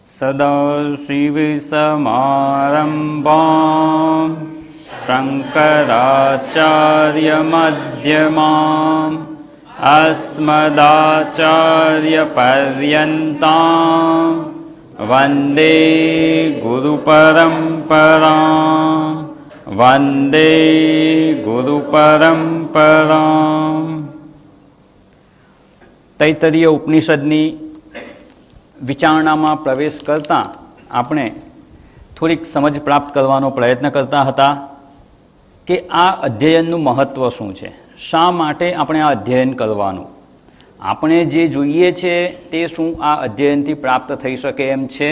સદાશિવસમારંભાં શંકરાચાર્યમધ્યમાં અસ્મદાચાર્યપર્યન્તાં વંદે ગુરુપરંપરાં વંદે ગુરુપરંપરાં. તૈત્તરીય ઉપનિષદની વિચારણામાં પ્રવેશ કરતાં આપણે થોડીક સમજ પ્રાપ્ત કરવાનો પ્રયત્ન કરતા હતા કે આ અધ્યયનનું મહત્ત્વ શું છે, શા માટે આપણે આ અધ્યયન કરવાનું, આપણે જે જોઈએ છે તે શું આ અધ્યયનથી પ્રાપ્ત થઈ શકે એમ છે.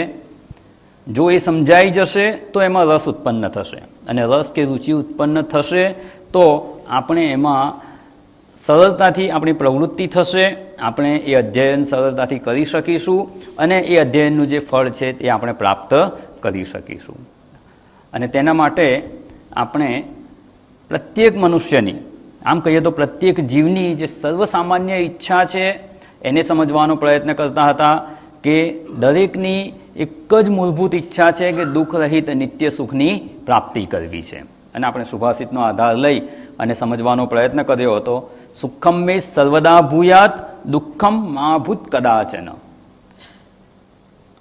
જો એ સમજાઈ જશે તો એમાં રસ ઉત્પન્ન થશે, અને રસ કે રુચિ ઉત્પન્ન થશે તો આપણે એમાં સરળતાથી આપણી પ્રવૃત્તિ થશે, આપણે એ અધ્યયન સરળતાથી કરી શકીશું અને એ અધ્યયનનું જે ફળ છે તે આપણે પ્રાપ્ત કરી શકીશું. અને તેના માટે આપણે પ્રત્યેક મનુષ્યની, આમ કહીએ તો પ્રત્યેક જીવની જે સર્વસામાન્ય ઈચ્છા છે એને સમજવાનો પ્રયત્ન કરતા હતા કે દરેકની એક જ મૂળભૂત ઈચ્છા છે કે દુઃખ રહિત નિત્ય સુખની પ્રાપ્તિ કરવી છે. અને આપણે સુભાષિતનો આધાર લઈ અને સમજવાનો પ્રયત્ન કર્યો હતો. સુખમ મે સર્વદા ભૂયાત દુઃખમ મા ભૂત કદાચન.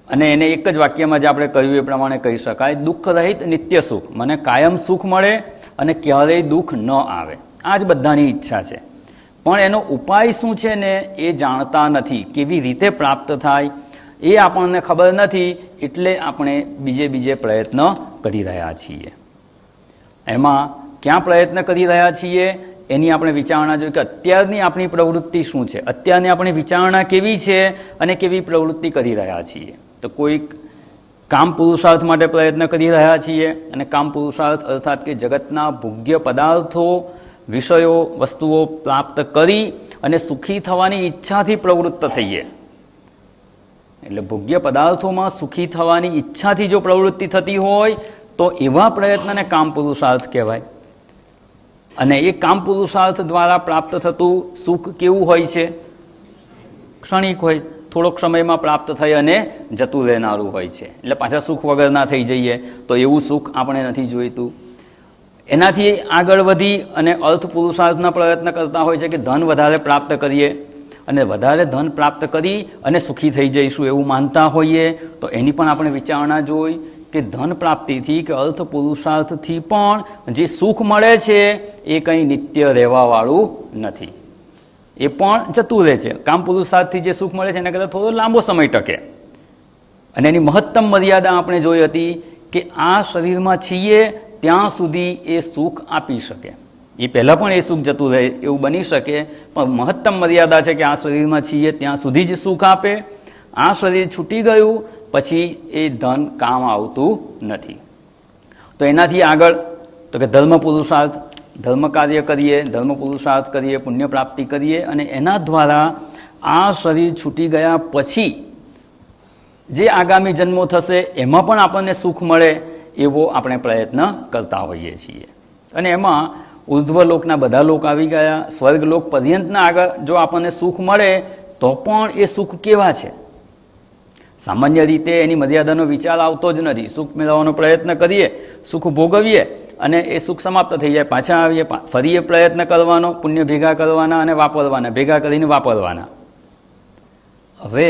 અને એને એક જ વાક્યમાં જે આપણે કહ્યું એ પ્રમાણે કહી શકાય, દુઃખ રહિત નિત્ય સુખ, મને કાયમ સુખ મળે અને ક્યારેય દુઃખ ન આવે, આ જ બધાની ઈચ્છા છે. પણ એનો ઉપાય શું છે ને એ જાણતા નથી, કેવી રીતે પ્રાપ્ત થાય એ આપણને ખબર નથી, એટલે આપણે બીજે પ્રયત્ન કરી રહ્યા છીએ. એમાં ક્યાં પ્રયત્ન કરી રહ્યા છીએ એની આપણે વિચારણા જોઈએ કે અત્યારની આપણી પ્રવૃત્તિ શું છે, અત્યારની આપણી વિચારણા કેવી છે અને કેવી પ્રવૃત્તિ કરી રહ્યા છીએ. તો કોઈક કામ પુરુષાર્થ માટે પ્રયત્ન કરી રહ્યા છીએ, અને કામ પુરુષાર્થ અર્થાત કે જગતના ભોગ્ય પદાર્થો, વિષયો, વસ્તુઓ પ્રાપ્ત કરી અને સુખી થવાની ઈચ્છાથી પ્રવૃત્ત થઈએ. એટલે ભોગ્ય પદાર્થોમાં સુખી થવાની ઈચ્છાથી જો પ્રવૃત્તિ થતી હોય તો એવા પ્રયત્નને કામ પુરુષાર્થ કહેવાય. અને એ કામ પુરુષાર્થ દ્વારા પ્રાપ્ત થતું સુખ કેવું હોય છે? ક્ષણિક હોય, થોડોક સમયમાં પ્રાપ્ત થઈ અને જતું રહેનારું હોય છે. એટલે પાછા સુખ વગર ના થઈ જઈએ તો એવું સુખ આપણે નથી જોઈતું. એનાથી આગળ વધી અને અર્થ પુરુષાર્થના પ્રયત્ન કરતા હોય છે કે ધન વધારે પ્રાપ્ત કરીએ અને વધારે ધન પ્રાપ્ત કરી અને સુખી થઈ જઈશું એવું માનતા હોઈએ તો એની પણ આપણે વિચારણા જોઈ કે ધન પ્રાપ્તિથી કે અર્થ પુરુષાર્થથી પણ જે સુખ મળે છે એ કંઈ નિત્ય રહેવાવાળું નથી, એ પણ જતું રહે છે. કામ પુરુષાર્થથી જે સુખ મળે છે એના કરતાં થોડો લાંબો સમય ટકે. અને એની મહત્તમ મર્યાદા આપણે જોઈ હતી કે આ શરીરમાં છીએ ત્યાં સુધી એ સુખ આપી શકે, એ પહેલાં પણ એ સુખ જતું રહે એવું બની શકે, પણ મહત્તમ મર્યાદા છે કે આ શરીરમાં છીએ ત્યાં સુધી જ સુખ આપે. આ શરીર છૂટી ગયું પછી એ ધન કામ આવતું નથી. તો એનાથી આગળ તો કે ધર્મ પુરુષાર્થ, ધર્મ કાર્ય કરીએ, ધર્મ પુરુષાર્થ કરીએ, પુણ્ય પ્રાપ્તિ કરીએ, અને એના દ્વારા આ શરીર છૂટી ગયા પછી જે આગામી જન્મો થશે એમાં પણ આપણને સુખ મળે એવો આપણે પ્રયત્ન કરતા હોઈએ છીએ. અને એમાં ઉર્ધ્વલોકના બધા લોક આવી ગયા, સ્વર્ગલોક પર્યંતના આગળ જો આપણને સુખ મળે તો પણ એ સુખ કેવા છે? સામાન્ય રીતે એની મર્યાદાનો વિચાર આવતો જ નથી. સુખ મેળવવાનો પ્રયત્ન કરીએ, સુખ ભોગવીએ અને એ સુખ સમાપ્ત થઈ જાય, પાછા આવીએ, ફરી એ પ્રયત્ન કરવાનો, પુણ્ય ભેગા કરવાના અને વાપરવાના, ભેગા કરીને વાપરવાના. હવે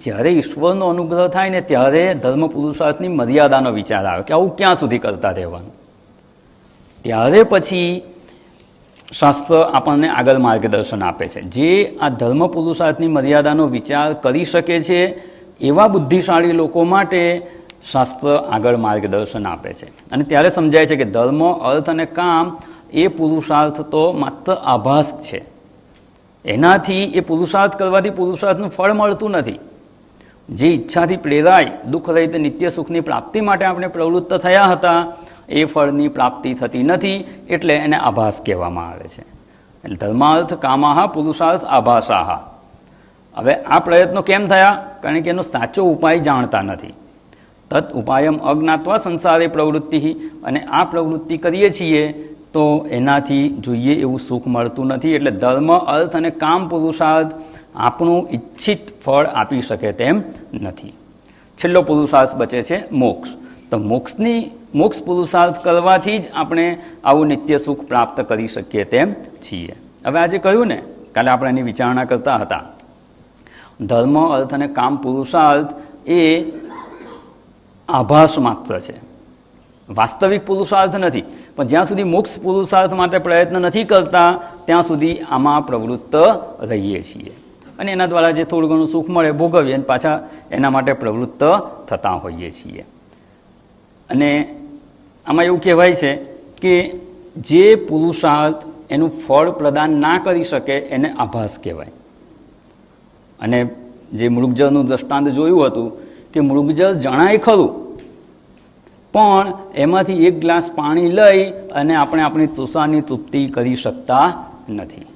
જ્યારે ઈશ્વરનો અનુગ્રહ થાય ને ત્યારે ધર્મ પુરુષાર્થની મર્યાદાનો વિચાર આવે કે આવું ક્યાં સુધી કરતા રહેવાનું. ત્યારે પછી શાસ્ત્ર આપણને આગળ માર્ગદર્શન આપે છે. જે આ ધર્મ પુરુષાર્થની મર્યાદાનો વિચાર કરી શકે છે એવા બુદ્ધિશાળી લોકો માટે શાસ્ત્ર આગળ માર્ગદર્શન આપે છે. અને ત્યારે સમજાય છે કે ધર્મ, અર્થ અને કામ એ પુરુષાર્થ તો માત્ર આભાસ છે. એનાથી એ પુરુષાર્થ કરવાથી પુરુષાર્થનું ફળ મળતું નથી. જે ઈચ્છાથી પ્રેરાય દુઃખ રહિત નિત્ય સુખની પ્રાપ્તિ માટે આપણે પ્રવૃત્ત થયા હતા એ ફળની પ્રાપ્તિ થતી નથી, એટલે એને આભાસ કહેવામાં આવે છે. એટલે ધર્માર્થ કામાહ પુરુષાર્થ આભાસાહ. હવે આ પ્રયત્નો કેમ થયા? કારણ કે એનો સાચો ઉપાય જાણતા નથી. તત ઉપાયમ અજ્ઞાત્વા સંસારે પ્રવૃત્તિ, અને આ પ્રવૃત્તિ કરીએ છીએ તો એનાથી જોઈએ એવું સુખ મળતું નથી. એટલે ધર્મ, અર્થ અને કામ પુરુષાર્થ આપણું ઈચ્છિત ફળ આપી શકે તેમ નથી. છેલ્લો પુરુષાર્થ બચે છે મોક્ષ. તો મોક્ષ પુરુષાર્થ કરવાથી જ આપણે આવું નિત્ય સુખ પ્રાપ્ત કરી શકીએ તેમ છીએ. હવે આજે કહ્યું ને, કાલે આપણે એની વિચારણા કરતા હતા, ધર્મ, અર્થ અને કામ પુરુષાર્થ એ આભાસ માત્ર છે, વાસ્તવિક પુરુષાર્થ નથી. પણ જ્યાં સુધી મોક્ષ પુરુષાર્થ માટે પ્રયત્ન નથી કરતા ત્યાં સુધી આમાં પ્રવૃત્ત રહીએ છીએ અને એના દ્વારા જે થોડું ઘણું સુખ મળે ભોગવીએ અને પાછા એના માટે પ્રવૃત્ત થતા હોઈએ છીએ. અને આમાં એવું કહેવાય છે કે જે પુરુષાર્થ એનું ફળ પ્રદાન ના કરી શકે એને આભાસ કહેવાય. અને જે મૃગજળનું દ્રષ્ટાંત જોયું હતું કે મૃગજળ જણાય ખરું, પણ એમાંથી એક ગ્લાસ પાણી લઈ અને આપણે આપણી તૃષાની તૃપ્તિ કરી શકતા નથી,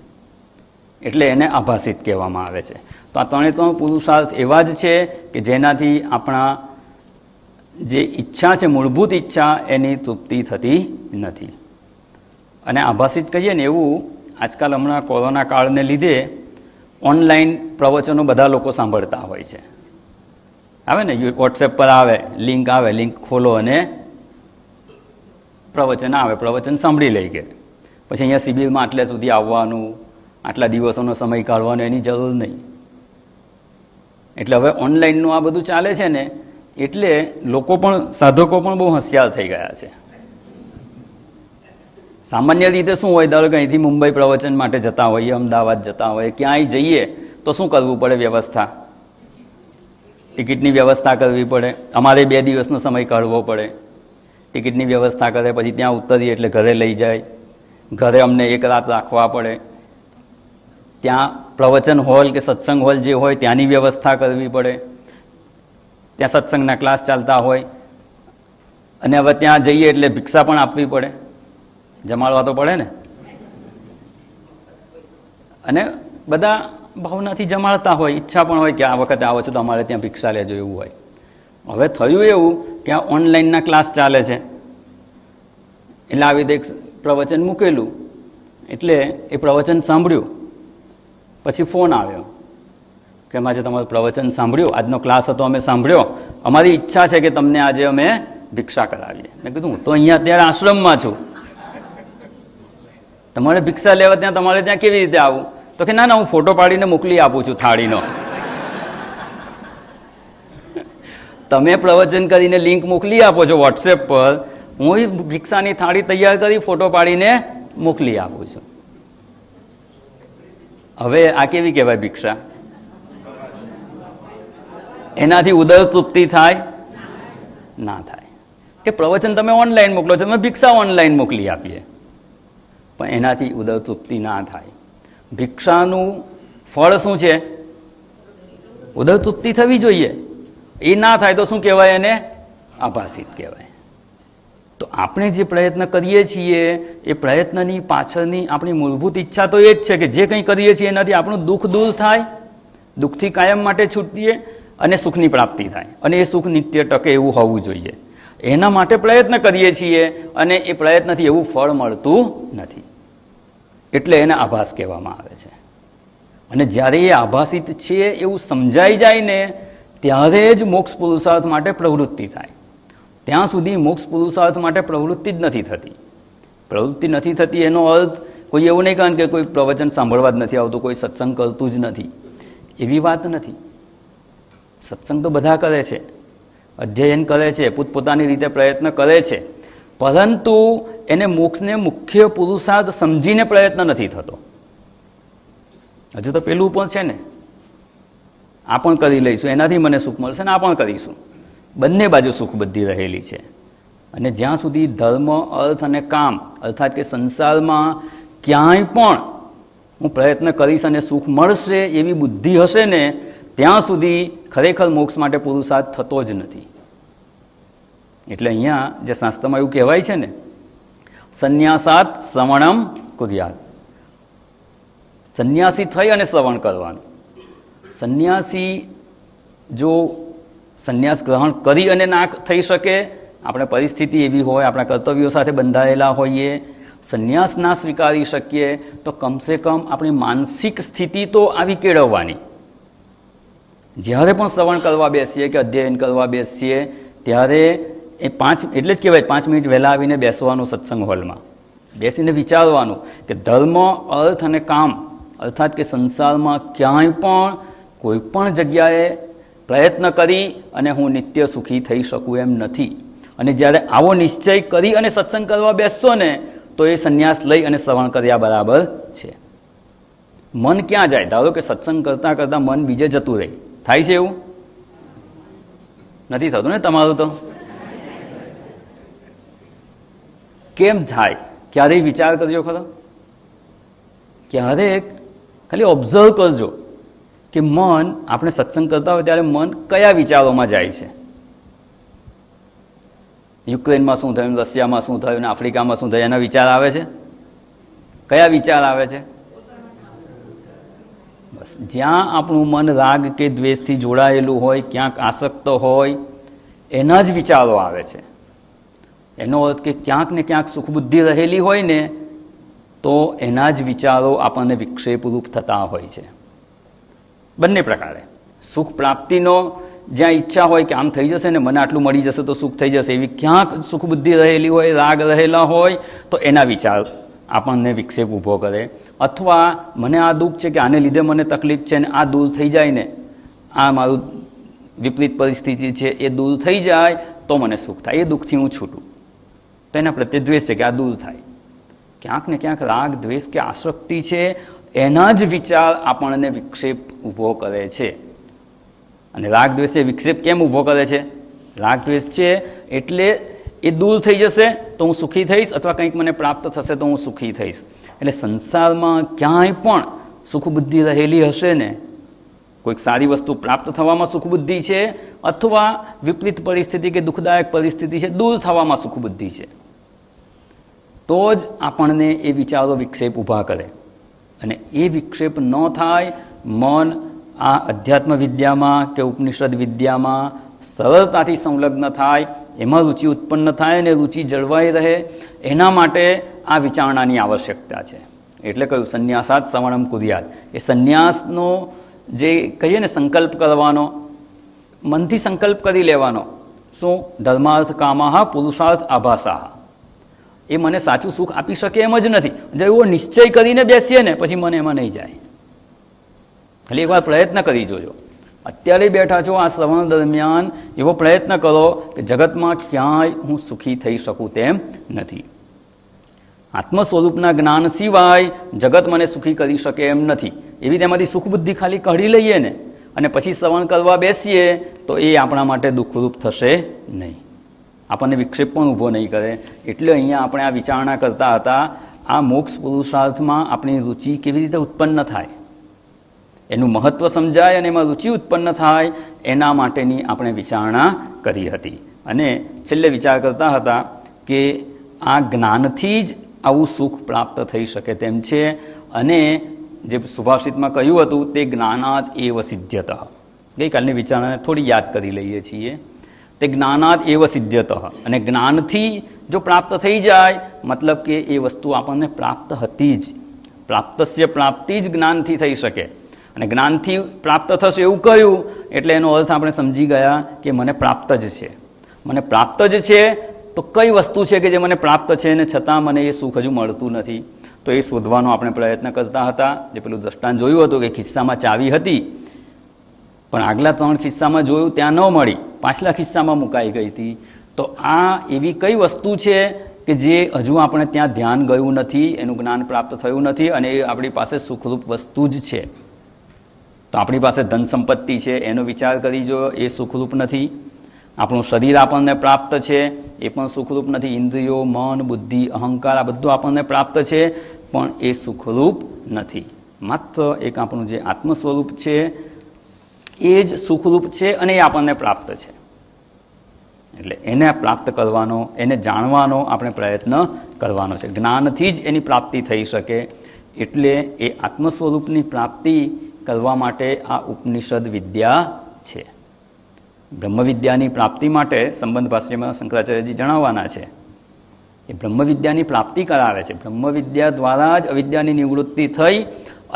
એટલે એને આભાસિત કહેવામાં આવે છે. તો આ ત્રણે પુરુષાર્થ એવા જ છે કે જેનાથી આપણા જે ઈચ્છા છે, મૂળભૂત ઈચ્છા, એની તૃપ્તિ થતી નથી. અને આભાસિત કહીએ ને એવું, આજકાલ હમણાં કોરોના કાળને લીધે ઓનલાઈન પ્રવચનો બધા લોકો સાંભળતા હોય છે. આવે ને, વોટ્સએપ પર આવે, લિંક ખોલો અને પ્રવચન આવે, પ્રવચન સાંભળી લઈ ગયા. પછી અહીંયા શિબિરમાં આટલે સુધી આવવાનું, આટલા દિવસોનો સમય કાઢવાનો એની જરૂર નહીં. એટલે હવે ઓનલાઈનનું આ બધું ચાલે છે ને, એટલે લોકો પણ, સાધકો પણ બહુ હોશિયાર થઈ ગયા છે. સામાન્ય રીતે શું હોય, ધારો કે અહીંથી મુંબઈ પ્રવચન માટે જતા હોઈએ, અમદાવાદ જતા હોઈએ, ક્યાંય જઈએ તો શું કરવું પડે? વ્યવસ્થા, ટિકિટની વ્યવસ્થા કરવી પડે. અમારે 2 દિવસનો સમય કાઢવો પડે, ટિકિટની વ્યવસ્થા કરે, પછી ત્યાં ઉતરીએ એટલે ઘરે લઈ જાય, ઘરે અમને 1 રાત રાખવા પડે, ત્યાં પ્રવચન હોલ કે સત્સંગ હોલ જે હોય ત્યાંની વ્યવસ્થા કરવી પડે, ત્યાં સત્સંગના ક્લાસ ચાલતા હોય, અને હવે ત્યાં જઈએ એટલે ભિક્ષા પણ આપવી પડે, જમાડવા તો પડે ને. અને બધા ભાવનાથી જમાડતા હોય, ઈચ્છા પણ હોય કે આ વખતે આવો છો તો અમારે ત્યાં ભિક્ષા લેજો, એવું હોય. હવે થયું એવું કે આ ઓનલાઈનના ક્લાસ ચાલે છે, એટલે આવી રીતે એક પ્રવચન મૂકેલું, એટલે એ પ્રવચન સાંભળ્યું, પછી ફોન આવ્યો કે આજે તમારું પ્રવચન સાંભળ્યું, આજનો ક્લાસ હતો અમે સાંભળ્યો, અમારી ઈચ્છા છે કે તમને આજે અમે ભિક્ષા કરાવીએ. મેં કીધું હું તો અહીંયા અત્યારે આશ્રમમાં છું, તમારે ભિક્ષા લેવા ત્યાં તમારે ત્યાં કેવી રીતે આવું? તો કે ના, હું ફોટો પાડીને મોકલી આપું છું થાળીનો. તમે પ્રવચન કરીને લિંક મોકલી આપો છો વોટ્સએપ પર, હું ભિક્ષાની થાળી તૈયાર કરી ફોટો પાડીને મોકલી આપું છું. હવે આ કેવી કહેવાય ભિક્ષા? એનાથી ઉદર તૃપ્તિ થાય? ના થાય. કે પ્રવચન તમે ઓનલાઈન મોકલો છો, તમે ભિક્ષા ઓનલાઈન મોકલી આપીએ, પણ એનાથી ઉદર તૃપ્તિ ના થાય. ભિક્ષાનું ફળ શું છે? ઉદર તૃપ્તિ થવી જોઈએ. એ ના થાય તો શું કહેવાય? એને આભાસિત કહેવાય. તો આપણે જે પ્રયત્ન કરીએ છીએ એ પ્રયત્નની પાછળની આપણી મૂળભૂત ઈચ્છા તો એ જ છે કે જે કંઈ કરીએ છીએ એનાથી આપણું દુઃખ દૂર થાય, દુઃખથી કાયમ માટે છૂટીએ અને સુખની પ્રાપ્તિ થાય, અને એ સુખ નિત્ય ટકે એવું હોવું જોઈએ. એના માટે પ્રયત્ન કરીએ છીએ અને એ પ્રયત્નથી એવું ફળ મળતું નથી, એટલે એને આભાસ કહેવામાં આવે છે. અને જ્યારે એ આભાસિત છે એવું સમજાઈ જાય ને, ત્યારે જ મોક્ષ પુરુષાર્થ માટે પ્રવૃત્તિ થાય. ત્યાં સુધી મોક્ષ પુરુષાર્થ માટે પ્રવૃત્તિ જ નથી થતી. પ્રવૃત્તિ નથી થતી એનો અર્થ કોઈ એવું નહીં કારણ કે કોઈ પ્રવચન સાંભળવા જ નથી આવતું, કોઈ સત્સંગ કરતું જ નથી, એવી વાત નથી. સત્સંગ તો બધા કરે છે, અધ્યયન કરે છે, પોતપોતાની રીતે પ્રયત્ન કરે છે, પરંતુ એને મોક્ષને મુખ્ય પુરુષાર્થ સમજીને પ્રયત્ન નથી થતો. હજુ તો પેલું પણ છે ને, આ પણ કરી લઈશું એનાથી મને સુખ મળશે ને આ પણ કરીશું, બંને બાજુ સુખ બધી રહેલી છે. અને જ્યાં સુધી ધર્મ, અર્થ અને કામ અર્થાત કે સંસારમાં ક્યાંય પણ હું પ્રયત્ન કરીશ અને સુખ મળશે એવી બુદ્ધિ હશે ને, ત્યાં સુધી ખરેખર મોક્ષ માટે પુરુષાર્થ થતો જ નથી. એટલે અહીંયા જે શાસ્ત્રમાં એવું કહેવાય છે ને, સંન્યાસાત શ્રવણમ કુર્યાત, સંન્યાસી થઈ અને શ્રવણ કરવાનું. સંન્યાસી જો સંન્યાસ ગ્રહણ કરી અને ના થઈ શકે, આપણે પરિસ્થિતિ એવી હોય, આપણા કર્તવ્યો સાથે બંધાયેલા હોઈએ, સંન્યાસ ના સ્વીકારી શકીએ, તો કમસે કમ આપણી માનસિક સ્થિતિ તો આવી કેળવવાની જ્યારે પણ શ્રવણ કરવા બેસીએ કે અધ્યયન કરવા બેસીએ ત્યારે એ 5 એટલે જ કહેવાય 5 મિનિટ વહેલા આવીને બેસવાનું સત્સંગ હોલમાં, બેસીને વિચારવાનું કે ધર્મ, અર્થ અને કામ અર્થાત કે સંસારમાં ક્યાંય પણ કોઈ પણ જગ્યાએ પ્રયત્ન કરી અને હું નિત્ય સુખી થઈ શકું એમ નથી. અને જ્યારે આવો નિશ્ચય કરી અને સત્સંગ કરવા બેસશો ને તો એ સંન્યાસ લઈ અને શ્રવણ કર્યા બરાબર છે. મન ક્યાં જાય? ધારો કે સત્સંગ કરતાં કરતાં મન બીજે જતું રહે, થાય છે એવું? નથી થતું ને તમારું? તો કેમ થાય? ક્યારેય વિચાર કરજો ખરો? ક્યારેક ખાલી ઓબ્ઝર્વ કરજો કે મન, આપણે સત્સંગ કરતા હોય ત્યારે મન કયા વિચારોમાં જાય છે. યુક્રેનમાં શું થયું, રશિયામાં શું થયું, આફ્રિકામાં શું થયું, એના વિચાર આવે છે? કયા વિચાર આવે છે? બસ જ્યાં આપણું મન રાગ કે દ્વેષથી જોડાયેલું હોય, ક્યાંક આસક્ત હોય, એના જ વિચારો આવે છે. એનો અર્થ કે ક્યાંક ને ક્યાંક સુખબુદ્ધિ રહેલી હોય ને તો એના જ વિચારો આપણને વિક્ષેપરૂપ થતા હોય છે. બંને પ્રકારે સુખ પ્રાપ્તિનો જ્યાં ઈચ્છા હોય કે આમ થઈ જશે ને, મને આટલું મળી જશે તો સુખ થઈ જશે, એવી ક્યાંક સુખબુદ્ધિ રહેલી હોય, રાગ રહેલા હોય તો એના વિચાર આપણને વિક્ષેપ ઊભો કરે. અથવા મને આ દુઃખ છે કે આને લીધે મને તકલીફ છે ને આ દૂર થઈ જાય ને, આ મારું વિપરીત પરિસ્થિતિ છે એ દૂર થઈ જાય તો મને સુખ થાય, એ દુઃખથી હું છૂટું, તો એના પ્રત્યે દ્વેષ છે કે આ દૂર થાય. ક્યાંક ને ક્યાંક રાગ, દ્વેષ કે આસક્તિ છે એના જ વિચાર આપણને વિક્ષેપ ઊભો કરે છે. અને રાગ દ્વેષ એ વિક્ષેપ કેમ ઊભો કરે છે? રાગ દ્વેષ છે એટલે એ દૂર થઈ જશે તો હું સુખી થઈશ, અથવા કંઈક મને પ્રાપ્ત થશે તો હું સુખી થઈશ. એટલે સંસારમાં ક્યાંય પણ સુખબુદ્ધિ રહેલી હશે ને, કોઈક સારી વસ્તુ પ્રાપ્ત થવામાં સુખબુદ્ધિ છે, અથવા વિપરીત પરિસ્થિતિ કે દુઃખદાયક પરિસ્થિતિ છે, દૂર થવામાં સુખબુદ્ધિ છે, તો જ આપણને એ વિચારો વિક્ષેપ ઊભા કરે. અને એ વિક્ષેપ ન થાય, મન આ અધ્યાત્મ વિદ્યામાં કે ઉપનિષદ વિદ્યામાં સરળતાથી સંલગ્ન થાય, એમાં રુચિ ઉત્પન્ન થાય અને રુચિ જળવાઈ રહે, એના માટે આ વિચારણાની આવશ્યકતા છે. એટલે કહ્યું સંન્યાસાત શ્રવણમ કુર્યાત. એ સંન્યાસનો જે કહીએ ને સંકલ્પ કરવાનો, મનથી સંકલ્પ કરી લેવાનો, શું? ધર્માર્થ કામાહ પુરુષાર્થ આભાસાહ. એ મને સાચું સુખ આપી શકે એમ જ નથી. જો એવો નિશ્ચય કરીને બેસીએ ને પછી મને એમાં નહીં જાય. ખાલી એકવાર પ્રયત્ન કરી જોજો. અત્યારે બેઠા છો, આ શ્રવણ દરમિયાન એવો પ્રયત્ન કરો કે જગતમાં ક્યાંય હું સુખી થઈ શકું તેમ નથી. આત્મ સ્વરૂપના જ્ઞાન સિવાય જગત મને સુખી કરી શકે એમ નથી. એવી તેમાંથી સુખબુદ્ધિ ખાલી કાઢી લઈએ ને અને પછી શ્રવણ કરવા બેસીએ તો એ આપણા માટે દુઃખરૂપ થશે નહીં, આપણને વિક્ષેપ પણ ઊભો નહીં કરે. એટલે અહીંયા આપણે આ વિચારણા કરતા હતા, આ મોક્ષ પુરુષાર્થમાં આપણી રુચિ કેવી રીતે ઉત્પન્ન થાય, એનું મહત્ત્વ સમજાય અને એમાં રુચિ ઉત્પન્ન થાય, એના માટેની આપણે વિચારણા કરી હતી. અને છેલ્લે વિચાર કરતા હતા કે આ જ્ઞાનથી જ આવું સુખ પ્રાપ્ત થઈ શકે તેમ છે. અને જે સુભાષિતમાં કહ્યું હતું તે જ્ઞાનાદ એવ સિદ્ધ્યતઃ. ગઈકાલની વિચારણાને થોડી યાદ કરી લઈએ છીએ. તે જ્ઞાનાદ એવ સિદ્ધ્યતઃ, અને જ્ઞાનથી જો પ્રાપ્ત થઈ જાય મતલબ કે એ વસ્તુ આપણને પ્રાપ્ત હતી જ. પ્રાપ્તસ્ય પ્રાપ્તિ જ જ્ઞાનથી થઈ શકે. અને જ્ઞાનથી પ્રાપ્ત થશે એવું કહ્યું એટલે એનો અર્થ આપણે સમજી ગયા કે મને પ્રાપ્ત જ છે. મને પ્રાપ્ત જ છે તો કઈ વસ્તુ છે કે જે મને પ્રાપ્ત છે અને છતાં મને એ સુખ હજુ મળતું નથી? તો એ શોધવાનો આપણે પ્રયત્ન કરતા હતા. જે પેલું દ્રષ્ટાંત જોયું હતું કે ખિસ્સામાં ચાવી હતી પણ આગલા 3 ખિસ્સામાં જોયું ત્યાં ન મળી, પાછલા ખિસ્સામાં મુકાઈ ગઈ હતી. તો આ એવી કઈ વસ્તુ છે કે જે હજુ આપણે ત્યાં ધ્યાન ગયું નથી, એનું જ્ઞાન પ્રાપ્ત થયું નથી અને એ આપણી પાસે સુખરૂપ વસ્તુ જ છે. તો આપણી પાસે ધન સંપત્તિ છે એનો વિચાર કરી જો, એ સુખરૂપ નથી. આપણું શરીર આપણને પ્રાપ્ત છે એ પણ સુખરૂપ નથી. ઇન્દ્રિયો, મન, બુદ્ધિ, અહંકાર આ બધું આપણને પ્રાપ્ત છે પણ એ સુખરૂપ નથી. માત્ર એક આપણું જે આત્મ સ્વરૂપ છે એ જ સુખરૂપ છે અને એ આપણને પ્રાપ્ત છે. એટલે એને પ્રાપ્ત કરવાનો, એને જાણવાનો આપણે પ્રયત્ન કરવાનો છે. જ્ઞાનથી જ એની પ્રાપ્તિ થઈ શકે. એટલે એ આત્મ સ્વરૂપની પ્રાપ્તિ કરવા માટે આ ઉપનિષદ વિદ્યા છે. બ્રહ્મવિદ્યાની પ્રાપ્તિ માટે સંબંધ ભાષ્યમાં શંકરાચાર્યજી જણાવવાના છે. એ બ્રહ્મવિદ્યાની પ્રાપ્તિ કરાવે છે. બ્રહ્મવિદ્યા દ્વારા જ અવિદ્યાની નિવૃત્તિ થઈ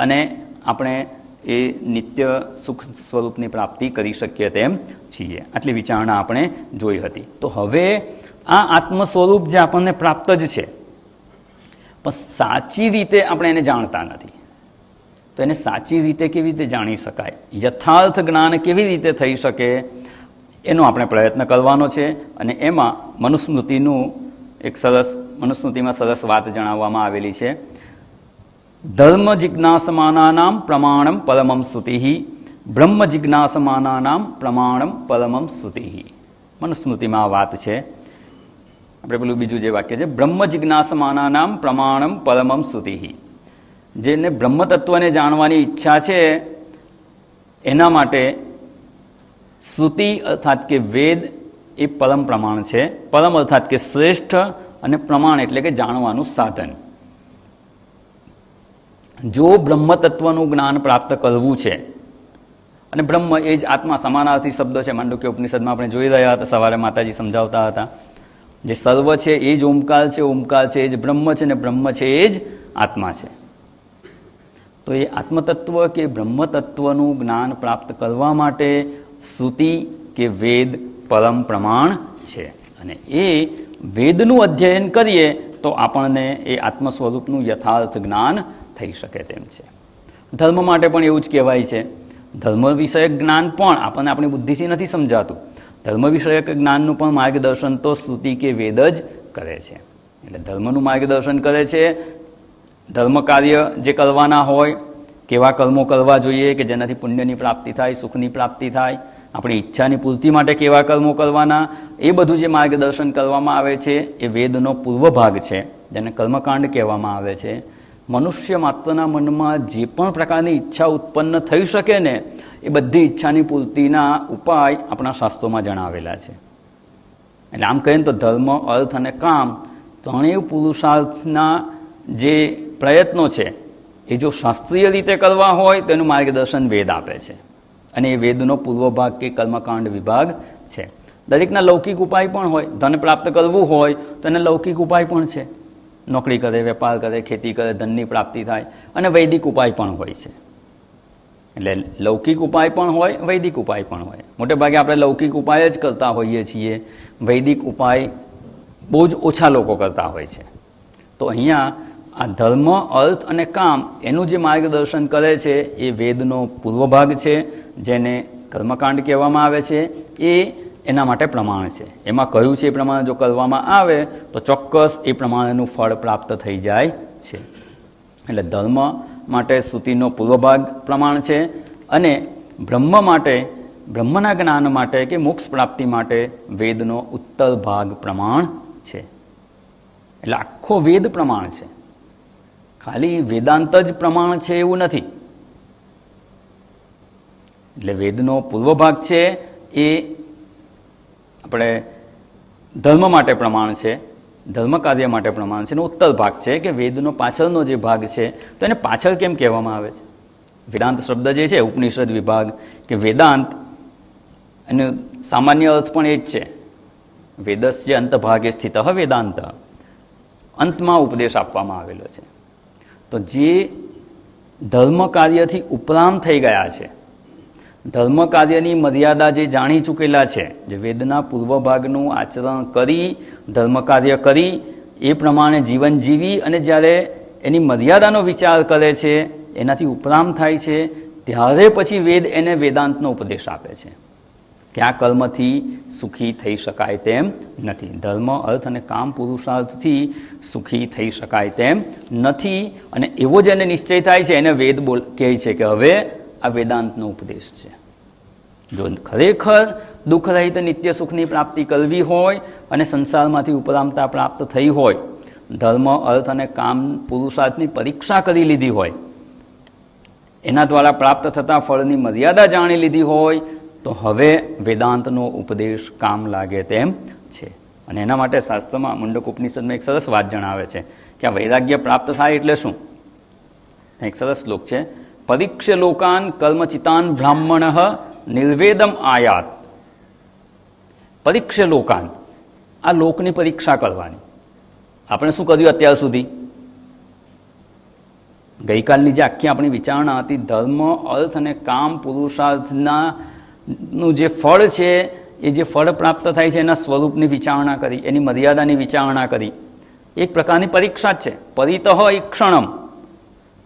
અને આપણે એ નિત્ય સુખ સ્વરૂપની પ્રાપ્તિ કરી શકીએ તેમ છીએ. આટલી વિચારણા આપણે જોઈ હતી. તો હવે આ આત્મ સ્વરૂપ જે આપણને પ્રાપ્ત જ છે, પણ સાચી રીતે આપણે એને જાણતા નથી. તો એને સાચી રીતે કેવી રીતે જાણી શકાય, યથાર્થ જ્ઞાન કેવી રીતે થઈ શકે, એનો આપણે પ્રયત્ન કરવાનો છે. અને એમાં મનુસ્મૃતિમાં સરસ વાત જણાવવામાં આવેલી છે. ધર્મ જિજ્ઞાસમાનાનામ પ્રમાણમ પરમમ સ્તુતિઃ, બ્રહ્મ જિજ્ઞાસમાનાનામ પ્રમાણમ પરમમ સ્તુતિઃ. મનુસ્મૃતિમાં આ વાત છે. આપણે પેલું બીજું જે વાક્ય છે, બ્રહ્મ જિજ્ઞાસમાનાનામ પ્રમાણમ પરમમ સ્તુતિઃ. જેને બ્રહ્મ તત્વને જાણવાની ઈચ્છા છે એના માટે શ્રુતિ અર્થાત કે વેદ એ પરમ પ્રમાણ છે. પરમ અર્થાત કે શ્રેષ્ઠ, અને પ્રમાણ એટલે કે જાણવાનું સાધન. જો બ્રહ્મ તત્વનું જ્ઞાન પ્રાપ્ત કરવું છે, અને બ્રહ્મ એ જ આત્મા, સમાનાર્થી શબ્દ છે. માંડુક્ય ઉપનિષદમાં આપણે જોઈ રહ્યા હતા, સવારે માતાજી સમજાવતા હતા. જે સર્વ છે એ જ ઓમકાર છે, ઓમકાર છે એ જ બ્રહ્મ છે, ને બ્રહ્મ છે એ જ આત્મા છે. તો એ આત્મતત્વ કે બ્રહ્મ તત્વનું જ્ઞાન પ્રાપ્ત કરવા માટે શ્રુતિ કે વેદ પરમ પ્રમાણ છે. અને એ વેદનું અધ્યયન કરીએ તો આપણને એ આત્મ સ્વરૂપનું યથાર્થ જ્ઞાન થઈ શકે તેમ છે. ધર્મ માટે પણ એવું જ કહેવાય છે. ધર્મ વિષયક જ્ઞાન પણ આપણને આપણી બુદ્ધિથી નથી સમજાતું. ધર્મ વિષયક જ્ઞાનનું પણ માર્ગદર્શન તો શ્રુતિ કે વેદ જ કરે છે. એટલે ધર્મનું માર્ગદર્શન કરે છે. ધર્મ કાર્ય જે કરવાના હોય, કેવા કર્મો કરવા જોઈએ કે જેનાથી પુણ્યની પ્રાપ્તિ થાય, સુખની પ્રાપ્તિ થાય, આપણી ઈચ્છાની પૂર્તિ માટે કેવા કર્મો કરવાના, એ બધું જે માર્ગદર્શન કરવામાં આવે છે એ વેદનો પૂર્વ ભાગ છે, જેને કર્મકાંડ કહેવામાં આવે છે. મનુષ્ય માત્રના મનમાં જે પણ પ્રકારની ઈચ્છા ઉત્પન્ન થઈ શકે ને, એ બધી ઈચ્છાની પૂર્તિના ઉપાય આપણા શાસ્ત્રોમાં જણાવેલા છે. એટલે આમ કહીએ તો ધર્મ, અર્થ અને કામ ત્રણેય પુરુષાર્થના જે પ્રયત્નો છે એ જો શાસ્ત્રીય રીતે કરવા હોય તો એનું માર્ગદર્શન વેદ આપે છે. અને એ વેદનો પૂર્વ ભાગ કે કર્મકાંડ વિભાગ છે. દરેકના લૌકિક ઉપાય પણ હોય. ધન પ્રાપ્ત કરવું હોય તો એને લૌકિક ઉપાય પણ છે. નોકરી કરે, વેપાર કરે, ખેતી કરે, ધનની પ્રાપ્તિ થાય. અને વૈદિક ઉપાય પણ હોય છે. એટલે લૌકિક ઉપાય પણ હોય, વૈદિક ઉપાય પણ હોય. મોટે ભાગે આપણે લૌકિક ઉપાય જ કરતા હોઈએ છીએ. વૈદિક ઉપાય બહુ જ ઓછા લોકો કરતા હોય છે. તો અહીંયા આ ધર્મ, અર્થ અને કામ એનું જે માર્ગદર્શન કરે છે એ વેદનો પૂર્વ ભાગ છે, જેને કર્મકાંડ કહેવામાં આવે છે. એ એના માટે પ્રમાણ છે. એમાં કહ્યું છે એ પ્રમાણે જો કરવામાં આવે તો ચોક્કસ એ પ્રમાણેનું ફળ પ્રાપ્ત થઈ જાય છે. એટલે ધર્મ માટે શ્રુતિનો પૂર્વ ભાગ પ્રમાણ છે, અને બ્રહ્મ માટે, બ્રહ્મના જ્ઞાન માટે કે મોક્ષ પ્રાપ્તિ માટે વેદનો ઉત્તર ભાગ પ્રમાણ છે. એટલે આખો વેદ પ્રમાણ છે. ખાલી વેદાંત જ પ્રમાણ છે એવું નથી. એટલે વેદનો પૂર્વ ભાગ છે એ આપણે ધર્મ માટે પ્રમાણ છે, ધર્મ કાર્ય માટે પ્રમાણ છે. અને ઉત્તર ભાગ છે કે વેદનો પાછળનો જે ભાગ છે, તો એને પાછળ કેમ કહેવામાં આવે છે? વેદાંત શબ્દ જે છે, ઉપનિષદ વિભાગ કે વેદાંત, અને સામાન્ય અર્થ પણ એ જ છે. વેદસ્ય અંતભાગે સ્થિત વેદાંત, અંતમાં ઉપદેશ આપવામાં આવેલો છે. તો જે ધર્મ કાર્યથી ઉપરાંત થઈ ગયા છે, ધર્મ કાર્યની મર્યાદા જે જાણી ચૂકેલા છે, જે વેદના પૂર્વ ભાગનું આચરણ કરી, ધર્મ કાર્ય કરી, એ પ્રમાણે જીવન જીવી અને જ્યારે એની મર્યાદાનો વિચાર કરે છે, એનાથી ઉપરાંત થાય છે, ત્યારે પછી વેદ એને વેદાંતનો ઉપદેશ આપે છે કે આ કર્મથી સુખી થઈ શકાય તેમ નથી. ધર્મ, અર્થ અને કામ પુરુષાર્થથી સુખી થઈ શકાય તેમ નથી. અને એવો જેને નિશ્ચય થાય છે એને વેદ કહે છે કે હવે આ વેદાંતનો ઉપદેશ છે. જો ખરેખર દુઃખ રહિત નિત્ય સુખની પ્રાપ્તિ કરવી હોય અને સંસારમાંથી ઉપરામતા પ્રાપ્ત થઈ હોય, ધર્મ, અર્થ અને કામ પુરુષાર્થની પરીક્ષા કરી લીધી હોય, એના દ્વારા પ્રાપ્ત થતા ફળની મર્યાદા જાણી લીધી હોય, તો હવે વેદાંતનો ઉપદેશ કામ લાગે તેમ છે. અને એના માટે શાસ્ત્રમાં મુંડક ઉપનિષદમાં એક સરસ વાત જણાવે છે કે આ વૈરાગ્ય પ્રાપ્ત થાય એટલે શું. એક સરસ શ્લોક છે, પરીક્ષ્ય લોકાન કર્મચિતાન બ્રાહ્મણ નિર્વેદમ આયાત. પરીક્ષ્ય લોકાન, આ લોકની પરીક્ષા કરવાની. આપણે શું કર્યું અત્યાર સુધી? ગઈકાલની જે આખી આપણી વિચારણા હતી, ધર્મ, અર્થ અને કામ પુરુષાર્થનું જે ફળ છે, એ જે ફળ પ્રાપ્ત થાય છે એના સ્વરૂપની વિચારણા કરી, એની મર્યાદાની વિચારણા કરી. એક પ્રકારની પરીક્ષા જ છે. પરિતઃ ઈક્ષણમ,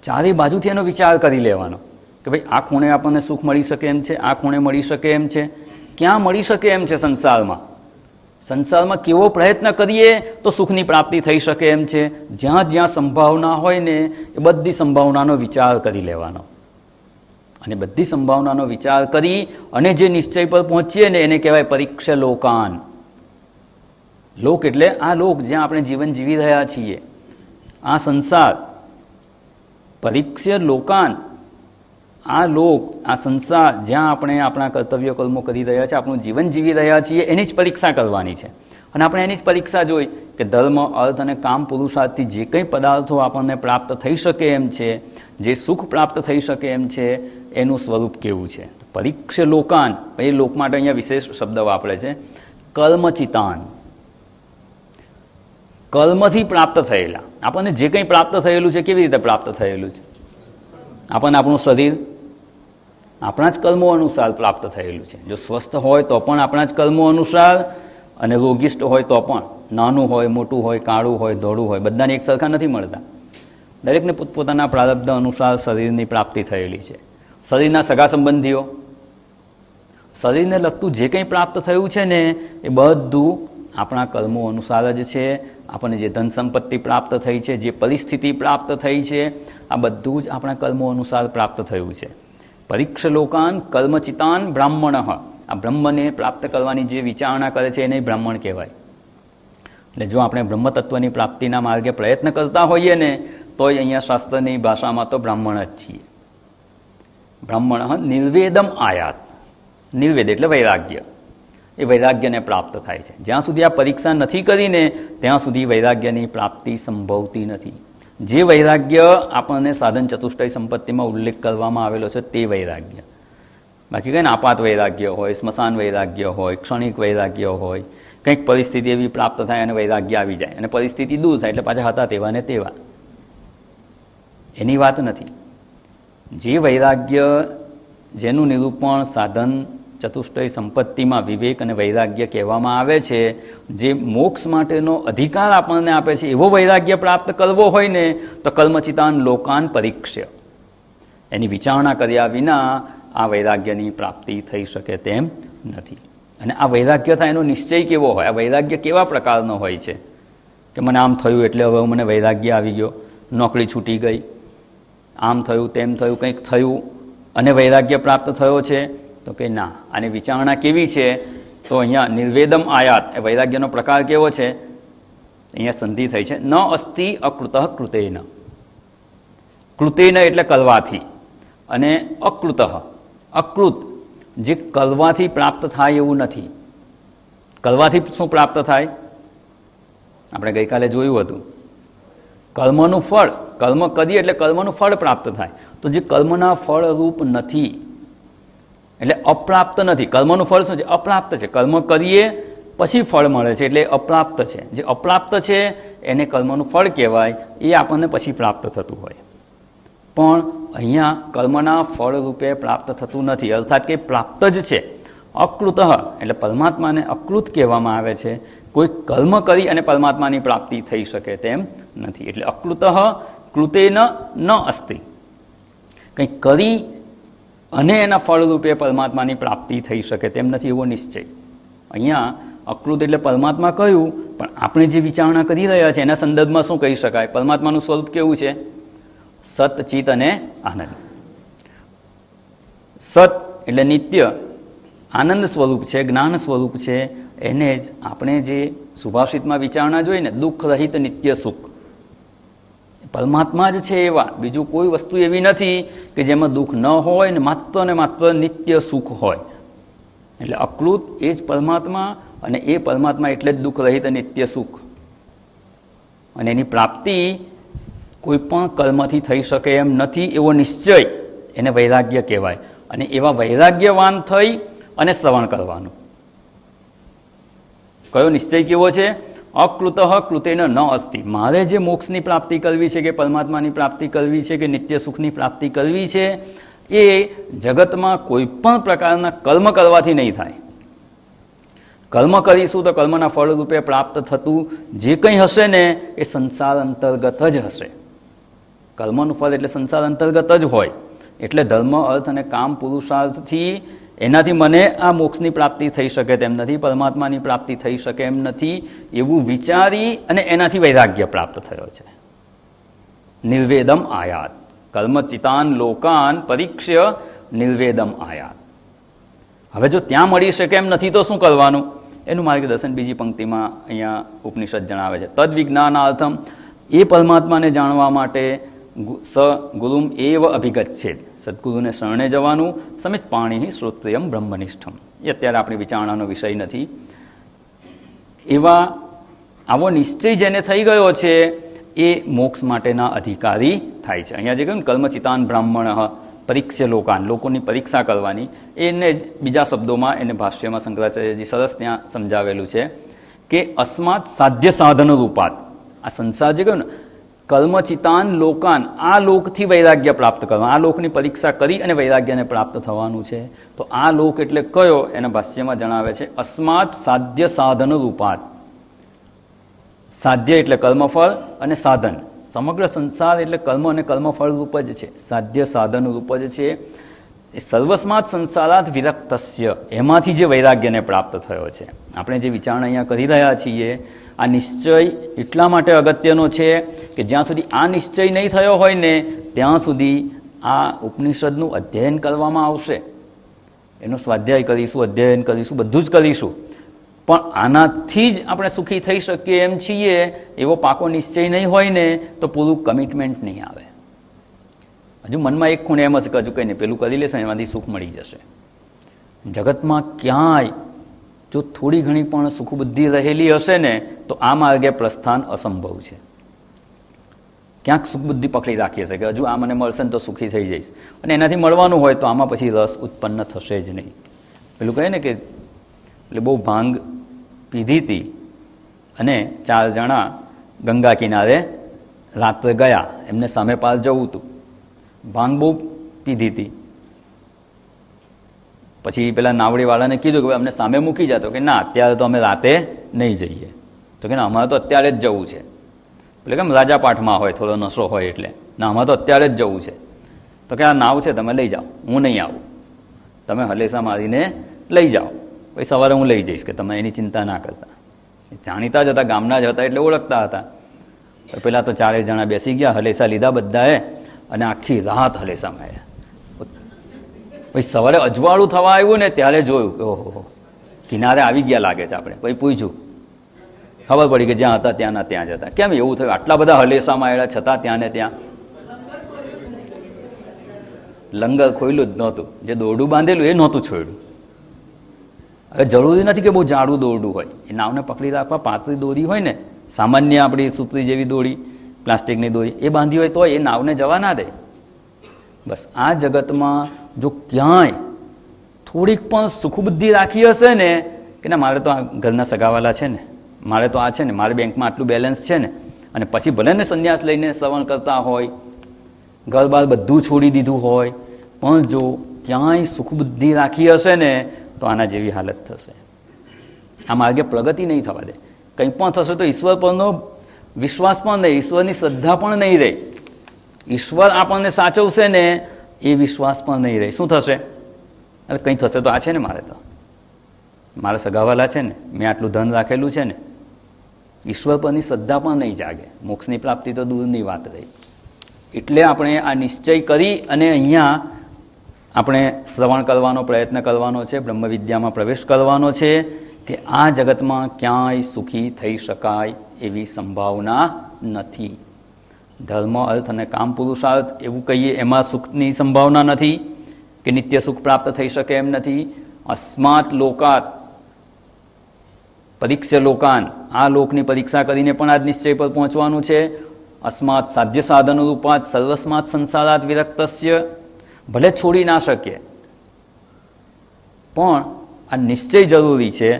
ચારે બાજુથી એનો વિચાર કરી લેવાનો કે ભાઈ આ ખૂણે આપણને સુખ મળી શકે એમ છે, આ ખૂણે મળી શકે એમ છે, ક્યાં મળી શકે એમ છે સંસારમાં કેવો પ્રયત્ન કરીએ તો સુખની પ્રાપ્તિ થઈ શકે એમ છે. જ્યાં જ્યાં સંભાવના હોય ને એ બધી સંભાવનાનો વિચાર કરી લેવાનો, અને બધી સંભાવનાનો વિચાર કરી અને જે નિશ્ચય પર પહોંચીએ ને એને કહેવાય પરીક્ષા લોકાન. લોક એટલે આ લોક જ્યાં આપણે જીવન જીવી રહ્યા છીએ, આ સંસાર. પરીક્ષા લોકાન, આ લોક, આ સંસાર જ્યાં આપણે આપણા કર્તવ્ય કર્મો કરી રહ્યા છીએ, આપણું જીવન જીવી રહ્યા છીએ, એની જ પરીક્ષા કરવાની છે. અને આપણે એની જ પરીક્ષા જોઈ કે ધર્મ, અર્થ અને કામ પુરુષાર્થથી જે કંઈ પદાર્થો આપણને પ્રાપ્ત થઈ શકે એમ છે, જે સુખ પ્રાપ્ત થઈ શકે એમ છે, એનું સ્વરૂપ કેવું છે. પરીક્ષા લોકાન, એ લોક માટે અહીંયા વિશેષ શબ્દ વાપરે છે, કર્મચિતાન. કર્મથી પ્રાપ્ત થયેલા, આપણને જે કંઈ પ્રાપ્ત થયેલું છે કેવી રીતે પ્રાપ્ત થયેલું છે? આપણને આપણું શરીર આપણા જ કર્મો અનુસાર પ્રાપ્ત થયેલું છે. જો સ્વસ્થ હોય તો પણ આપણા જ કર્મો અનુસાર, અને રોગિષ્ટ હોય તો પણ, નાનું હોય, મોટું હોય, કાળું હોય, ધોળું હોય, બધાને એક સરખા નથી મળતા. દરેકને પોતપોતાના પ્રારબ્ધ અનુસાર શરીરની પ્રાપ્તિ થયેલી છે. શરીરના સગા સંબંધીઓ, શરીરને લગતું જે કંઈ પ્રાપ્ત થયું છે ને એ બધું આપણા કર્મો અનુસાર જ છે. આપણને જે ધન સંપત્તિ પ્રાપ્ત થઈ છે, જે પરિસ્થિતિ પ્રાપ્ત થઈ છે, આ બધું જ આપણા કર્મો અનુસાર પ્રાપ્ત થયું છે. પરીક્ષા લોકાન કર્મચિતાન બ્રાહ્મણ. આ બ્રહ્મને પ્રાપ્ત કરવાની જે વિચારણા કરે છે એને બ્રાહ્મણ કહેવાય. એટલે જો આપણે બ્રહ્મતત્વની પ્રાપ્તિના માર્ગે પ્રયત્ન કરતા હોઈએ ને તો અહીંયા શાસ્ત્રની ભાષામાં તો બ્રાહ્મણ જ છીએ. બ્રાહ્મણ નિર્વેદમ આયાત. નિર્વેદ એટલે વૈરાગ્ય. એ વૈરાગ્યને પ્રાપ્ત થાય છે. જ્યાં સુધી આ પરીક્ષા નથી કરીને ત્યાં સુધી વૈરાગ્યની પ્રાપ્તિ સંભવતી નથી. જે વૈરાગ્ય આપણને સાધન ચતુષ્ટય સંપત્તિમાં ઉલ્લેખ કરવામાં આવેલો છે તે વૈરાગ્ય. બાકી કંઈ આપાત વૈરાગ્ય હોય, સ્મશાન વૈરાગ્ય હોય, ક્ષણિક વૈરાગ્ય હોય, કંઈક પરિસ્થિતિ એવી પ્રાપ્ત થાય અને વૈરાગ્ય આવી જાય અને પરિસ્થિતિ દૂર થાય એટલે પાછા હતા તેવા ને તેવા, એની વાત નથી. જે વૈરાગ્ય, જેનું નિરૂપણ સાધન ચતુષ્ટય સંપત્તિમાં વિવેક અને વૈરાગ્ય કહેવામાં આવે છે, જે મોક્ષ માટેનો અધિકાર આપણને આપે છે, એવો વૈરાગ્ય પ્રાપ્ત કરવો હોય ને તો કર્મચિતાન લોકાન પરીક્ષ્ય, એની વિચારણા કર્યા વિના આ વૈરાગ્યની પ્રાપ્તિ થઈ શકે તેમ નથી. અને આ વૈરાગ્ય થાય એનો નિશ્ચય કેવો હોય? આ વૈરાગ્ય કેવા પ્રકારનો હોય છે કે મને આમ થયું એટલે હવે મને વૈરાગ્ય આવી ગયો, નોકરી છૂટી ગઈ, આમ થયું તેમ થયું, કંઈક થયું અને વૈરાગ્ય પ્રાપ્ત થયો છે? તો કે ના. આની વિચારણા કેવી છે? તો અહીંયા નિર્વેદમ આયાત, એ વૈરાગ્યનો પ્રકાર કેવો છે? અહીંયા સંધિ થઈ છે, ન અસ્તિ અકૃત કૃતેન. કૃતેન એટલે કરવાથી, અને અકૃત, અકૃત જે કરવાથી પ્રાપ્ત થાય એવું નથી. કરવાથી શું પ્રાપ્ત થાય? આપણે ગઈકાલે જોયું હતું, કર્મનું ફળ, કર્મ કરીએ એટલે કર્મનું ફળ પ્રાપ્ત થાય. તો જે કર્મના ફળરૂપ નથી એટલે અપ્રાપ્ત નથી. કર્મનું ફળ શું છે? અપ્રાપ્ત છે. કર્મ કરીએ પછી ફળ મળે છે એટલે અપ્રાપ્ત છે. જે અપ્રાપ્ત છે એને કર્મનું ફળ કહેવાય, એ આપણને પછી પ્રાપ્ત થતું હોય. પણ અહીંયા કર્મના ફળ રૂપે પ્રાપ્ત થતું નથી, અર્થાત કે પ્રાપ્ત જ છે. અકૃત એટલે પરમાત્માને અકૃત કહેવામાં આવે છે. કોઈ કર્મ કરી અને પરમાત્માની પ્રાપ્તિ થઈ શકે તેમ નથી. એટલે અકૃત કૃતેન ન અસ્તિ, કંઈક કરી અને એના ફળરૂપે પરમાત્માની પ્રાપ્તિ થઈ શકે તેમ નથી એવો નિશ્ચય. અહીંયા અકૃત એટલે પરમાત્મા કહ્યું, પણ આપણે જે વિચારણા કરી રહ્યા છે એના સંદર્ભમાં શું કહી શકાય? પરમાત્માનું સ્વરૂપ કેવું છે? સત, ચિત અને આનંદ. સત એટલે નિત્ય, આનંદ સ્વરૂપ છે, જ્ઞાન સ્વરૂપ છે. એને જ આપણે જે સુભાષિતમાં વિચારણા જોઈ ને, દુઃખ રહિત નિત્ય સુખ, પરમાત્મા જ છે એવા. બીજું કોઈ વસ્તુ એવી નથી કે જેમાં દુઃખ ન હોય ને માત્ર નિત્ય સુખ હોય. એટલે અકૃત એ જ પરમાત્મા, અને એ પરમાત્મા એટલે જ દુઃખ રહિત નિત્ય સુખ. અને એની પ્રાપ્તિ કોઈ પણ કર્મથી થઈ શકે એમ નથી એવો નિશ્ચય, એને વૈરાગ્ય કહેવાય. અને એવા વૈરાગ્યવાન થઈ અને શ્રવણ કરવાનું. કયો નિશ્ચય કેવો છે? અકૃત કૃતેન ન અસ્તિ. મારે જે મોક્ષની પ્રાપ્તિ કરવી છે કે પરમાત્માની પ્રાપ્તિ કરવી છે કે નિત્ય સુખની પ્રાપ્તિ કરવી છે એ જગતમાં કોઈ પણ પ્રકારના કર્મ કરવાથી નહીં થાય. કર્મ કરીશું તો કર્મના ફળ રૂપે પ્રાપ્ત થતું જે કંઈ હશે ને એ સંસાર અંતર્ગત જ હશે. કર્મનું ફળ એટલે સંસાર અંતર્ગત જ હોય. એટલે ધર્મ અર્થ અને કામ પુરુષાર્થથી એનાથી મને આ મોક્ષની પ્રાપ્તિ થઈ શકે તેમ નથી, પરમાત્માની પ્રાપ્તિ થઈ શકે એમ નથી એવું વિચારી અને એનાથી વૈરાગ્ય પ્રાપ્ત થયો છે. નિર્વેદમ આયાત કર્મચિતાન લોકાન પરીક્ષ્ય નિર્વેદમ આયાત. હવે જો ત્યાં મળી શકે એમ નથી તો શું કરવાનું એનું માર્ગદર્શન બીજી પંક્તિમાં અહીંયા ઉપનિષદ જણાવે છે. તદ વિજ્ઞાનાર્થમ, એ પરમાત્માને જાણવા માટે સ ગુરુમ એવ અભિગચ્છેદ, સદગુરુને શરણે જવાનું. સમિત પાણી શ્રોત્રિયમ બ્રહ્મનિષ્ઠમ. એ અત્યારે આપણી વિચારણાનો વિષય નથી. આવો નિશ્ચય જેને થઈ ગયો છે એ મોક્ષ માટેના અધિકારી થાય છે. અહીંયા જે કહ્યું ને કર્મચિતાન બ્રાહ્મણ પરીક્ષા લોકાન, લોકોની પરીક્ષા કરવાની, એને જ બીજા શબ્દોમાં એને ભાષ્યમાં શંકરાચાર્યજી સરસ ત્યાં સમજાવેલું છે કે અસ્માત સાધ્ય સાધન રૂપાત, આ સંસાર જે કહ્યું ને કર્મચિતાન લોકાન, આ લોકથી વૈરાગ્ય પ્રાપ્ત કરવાનું, આ લોકની પરીક્ષા કરી અને વૈરાગ્યને પ્રાપ્ત થવાનું છે. તો આ લોક એટલે કયો એના ભાષ્યમાં જણાવે છે અસ્માત સાધ્ય સાધન રૂપાત. સાધ્ય એટલે કર્મફળ અને સાધન, સમગ્ર સંસાર એટલે કર્મ અને કર્મફળ રૂપ જ છે, સાધ્ય સાધન રૂપ જ છે. એ સર્વસ્માત સંસારાત વિરક્તસ્ય, એમાંથી જે વૈરાગ્યને પ્રાપ્ત થયો છે. આપણે જે વિચારણા અહીંયા કરી રહ્યા છીએ આ નિશ્ચય એટલા માટે અગત્યનો છે કે જ્યાં સુધી આ નિશ્ચય નહીં થયો હોય ને ત્યાં સુધી આ ઉપનિષદનું અધ્યયન કરવામાં આવશે, એનો સ્વાધ્યાય કરીશું, અધ્યયન કરીશું, બધું જ કરીશું, પણ આનાથી જ આપણે સુખી થઈ શકીએ એમ છીએ એવો પાકો નિશ્ચય નહીં હોય ને તો પૂરું કમિટમેન્ટ નહીં આવે. હજુ મનમાં એક ખૂણે એમ હશે કે હજુ કંઈ નહીં, પેલું કરી લેશે એમાંથી સુખ મળી જશે. જગતમાં ક્યાંય જો થોડી ઘણી પણ સુખબુદ્ધિ રહેલી હશે ને તો આ માર્ગે પ્રસ્થાન અસંભવ છે. ક્યાંક સુખબુદ્ધિ પકડી રાખી હશે કે હજુ આ મને મળશે ને તો સુખી થઈ જઈશ, અને એનાથી મળવાનું હોય તો આમાં પછી રસ ઉત્પન્ન થશે જ નહીં. પેલું કહે ને કે એટલે બહુ ભાંગ પીધી હતી અને 4 જણા ગંગા કિનારે રાત્રે ગયા, એમને સામે પાર જવું હતું, ભાંગ બહુ પીધી હતી. પછી પેલા નાવડીવાળાને કીધું કે અમને સામે મૂકી જતો, કે ના અત્યારે તો અમે રાતે નહીં જઈએ. તો કે ના અમારે તો અત્યારે જ જવું છે. એટલે કેમ રાજાપાઠમાં હોય, થોડો નશો હોય એટલે, ના અમારે તો અત્યારે જ જવું છે. તો કે આ નાવ છે તમે લઈ જાઓ, હું નહીં આવું, તમે હલેસા મારીને લઈ જાઓ, પછી સવારે હું લઈ જઈશ, કે તમે એની ચિંતા ના કરતા. જાણીતા જ હતા, ગામના જ હતા એટલે ઓળખતા હતા. પેલા તો 4 જણા બેસી ગયા, હલેસા લીધા બધાએ અને આખી રાત હલેસા માર્યા. પછી સવારે અજવાળું થવા આવ્યું ને ત્યારે જોયું કે ઓહો કિનારે આવી ગયા લાગે છે આપણે. પછી પૂછ્યું, ખબર પડી કે જ્યાં હતા ત્યાંના ત્યાં જ હતા. કેમ એવું થયું? આટલા બધા હલેસા માર્યા છતાં ત્યાં ને ત્યાં લંગર ખોયલું જ નહોતું, જે દોરડું બાંધેલું એ નહોતું છોડ્યું. હવે જરૂરી નથી કે બહુ જાડું દોરડું હોય, એ નાવને પકડી રાખવા પાતળી દોરી હોય ને, સામાન્ય આપણી સૂત્રી જેવી દોરી, પ્લાસ્ટિકની દોરી, એ બાંધી હોય તો એ નાવને જવા ના દે. બસ આ જગતમાં જો ક્યાંય થોડીક પણ સુખબુદ્ધિ રાખી હશે ને કે ના મારે તો આ ઘરના સગાવાલા છે ને, મારે તો આ છે ને, મારે બેંકમાં આટલું બેલેન્સ છે ને, અને પછી ભલે ને સંન્યાસ લઈને શ્રવણ કરતા હોય, ઘર બાર બધું છોડી દીધું હોય, પણ જો ક્યાંય સુખબુદ્ધિ રાખી હશે ને તો આના જેવી હાલત થશે. આ માર્ગે પ્રગતિ નહીં થવા દે. કંઈ પણ થશે તો ઈશ્વર પરનો વિશ્વાસ પણ નહીં, ઈશ્વરની શ્રદ્ધા પણ નહીં રહે. ઈશ્વર આપણને સાચવશે ને એ વિશ્વાસ પણ નહીં રહે. શું થશે? અરે કંઈ થશે તો આ છે ને, મારે તો મારા સગાવાલા છે ને, મેં આટલું ધન રાખેલું છે ને, ઈશ્વર પરની શ્રદ્ધા પણ નહીં જાગે. મોક્ષની પ્રાપ્તિ તો દૂરની વાત રહી. એટલે આપણે આ નિશ્ચય કરી અને અહીંયા આપણે શ્રવણ કરવાનો પ્રયત્ન કરવાનો છે, બ્રહ્મવિદ્યામાં પ્રવેશ કરવાનો છે કે આ જગતમાં ક્યાંય સુખી થઈ શકાય એવી સંભાવના નથી. ધર્મ, અર્થ અને કામ પુરુષાર્થ એવું કહીએ એમાં સુખની સંભાવના નથી, કે નિત્ય સુખ પ્રાપ્ત થઈ શકે એમ નથી. અસ્માત લોકાત પરીક્ષા લોકાન, આ લોકની પરીક્ષા કરીને પણ આ નિશ્ચય પર પહોંચવાનું છે. અસ્માત સાધ્ય સાધન રૂપાત સર્વસ્માત સંસારાત વિરક્તસ્ય, ભલે છોડી ના શકીએ પણ આ નિશ્ચય જરૂરી છે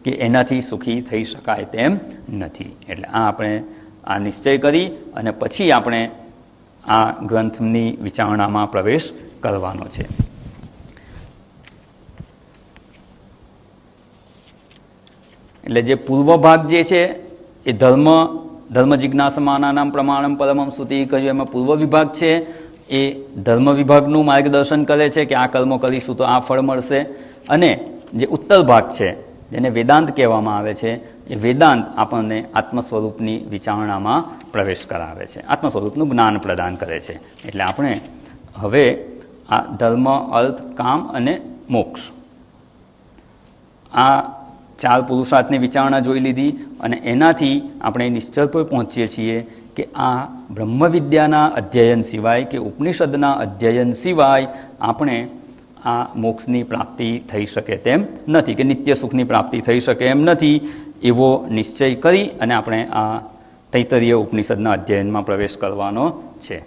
કે એનાથી સુખી થઈ શકાય તેમ નથી. એટલે આ આપણે આ નિશ્ચય કરી અને પછી આપણે આ ગ્રંથની વિચારણામાં પ્રવેશ કરવાનો છે. એટલે જે પૂર્વ ભાગ જે છે એ ધર્મ જિજ્ઞાસમાનાનામ પ્રમાણમ પરમમ સ્તુતિ કહ્યું, એમાં પૂર્વ વિભાગ છે એ ધર્મ વિભાગનું માર્ગદર્શન કરે છે કે આ કર્મો કરીશું તો આ ફળ મળશે. અને જે ઉત્તર ભાગ છે જેને વેદાંત કહેવામાં આવે છે એ વેદાંત આપણને આત્મ સ્વરૂપની વિચારણામાં પ્રવેશ કરાવે છે, આત્મ સ્વરૂપનું જ્ઞાન પ્રદાન કરે છે. એટલે આપણે હવે આ ધર્મ, અર્થ, કામ અને મોક્ષ આ 4 પુરુષાર્થની વિચારણા જોઈ લીધી અને એનાથી આપણે નિશ્ચય પર પહોંચીએ છીએ કે આ બ્રહ્મવિદ્યાના અધ્યયન સિવાય કે ઉપનિષદના અધ્યયન સિવાય આપણે આ મોક્ષની પ્રાપ્તિ થઈ શકે તેમ નથી, કે નિત્ય સુખની પ્રાપ્તિ થઈ શકે એમ નથી, એવો નિશ્ચય કરી અને આપણે આ તૈત્તરીય ઉપનિષદના અધ્યયનમાં પ્રવેશ કરવાનો છે.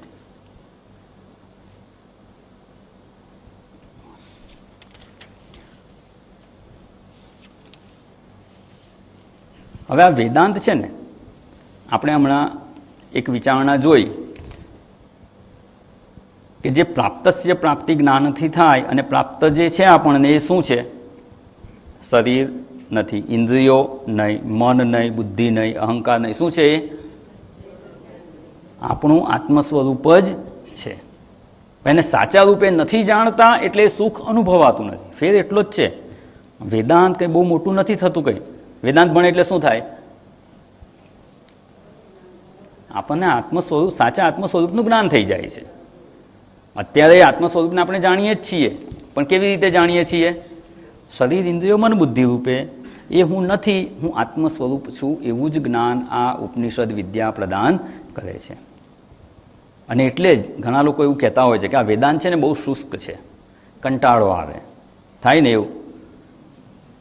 હવે આ વેદાંત છે ને, આપણે હમણાં એક વિચારણા જોઈ કે જે પ્રાપ્તસ્ય પ્રાપ્તિ જ્ઞાનથી થાય, અને પ્રાપ્ત જે છે આપણને એ શું છે? શરીર નથી, ઇન્દ્રિયો નહીં, મન નહીં, બુદ્ધિ નહીં, અહંકાર નહીં. શું છે એ? આપણું આત્મ સ્વરૂપ જ છે. એને સાચા રૂપે નથી જાણતા એટલે સુખ અનુભવાતું નથી. ફેર એટલો જ છે. વેદાંત કંઈ બહુ મોટું નથી થતું. કંઈ વેદાંત ભણે એટલે શું થાય? આપણને આત્મ સ્વરૂપ, સાચા આત્મ સ્વરૂપનું જ્ઞાન થઈ જાય છે. અત્યારે આત્મ સ્વરૂપને આપણે જાણીએ જ છીએ, પણ કેવી રીતે જાણીએ છીએ? શરીર, ઇન્દ્રિયો, મન, બુદ્ધિ રૂપે. એ હું નથી, હું આત્મ સ્વરૂપ છું, એવું જ જ્ઞાન આ ઉપનિષદ વિદ્યા પ્રદાન કરે છે. અને એટલે જ ઘણા લોકો એવું કહેતા હોય છે કે આ વેદાંત છે ને બહુ શુષ્ક છે, કંટાળો આવે. થાય ને એવું?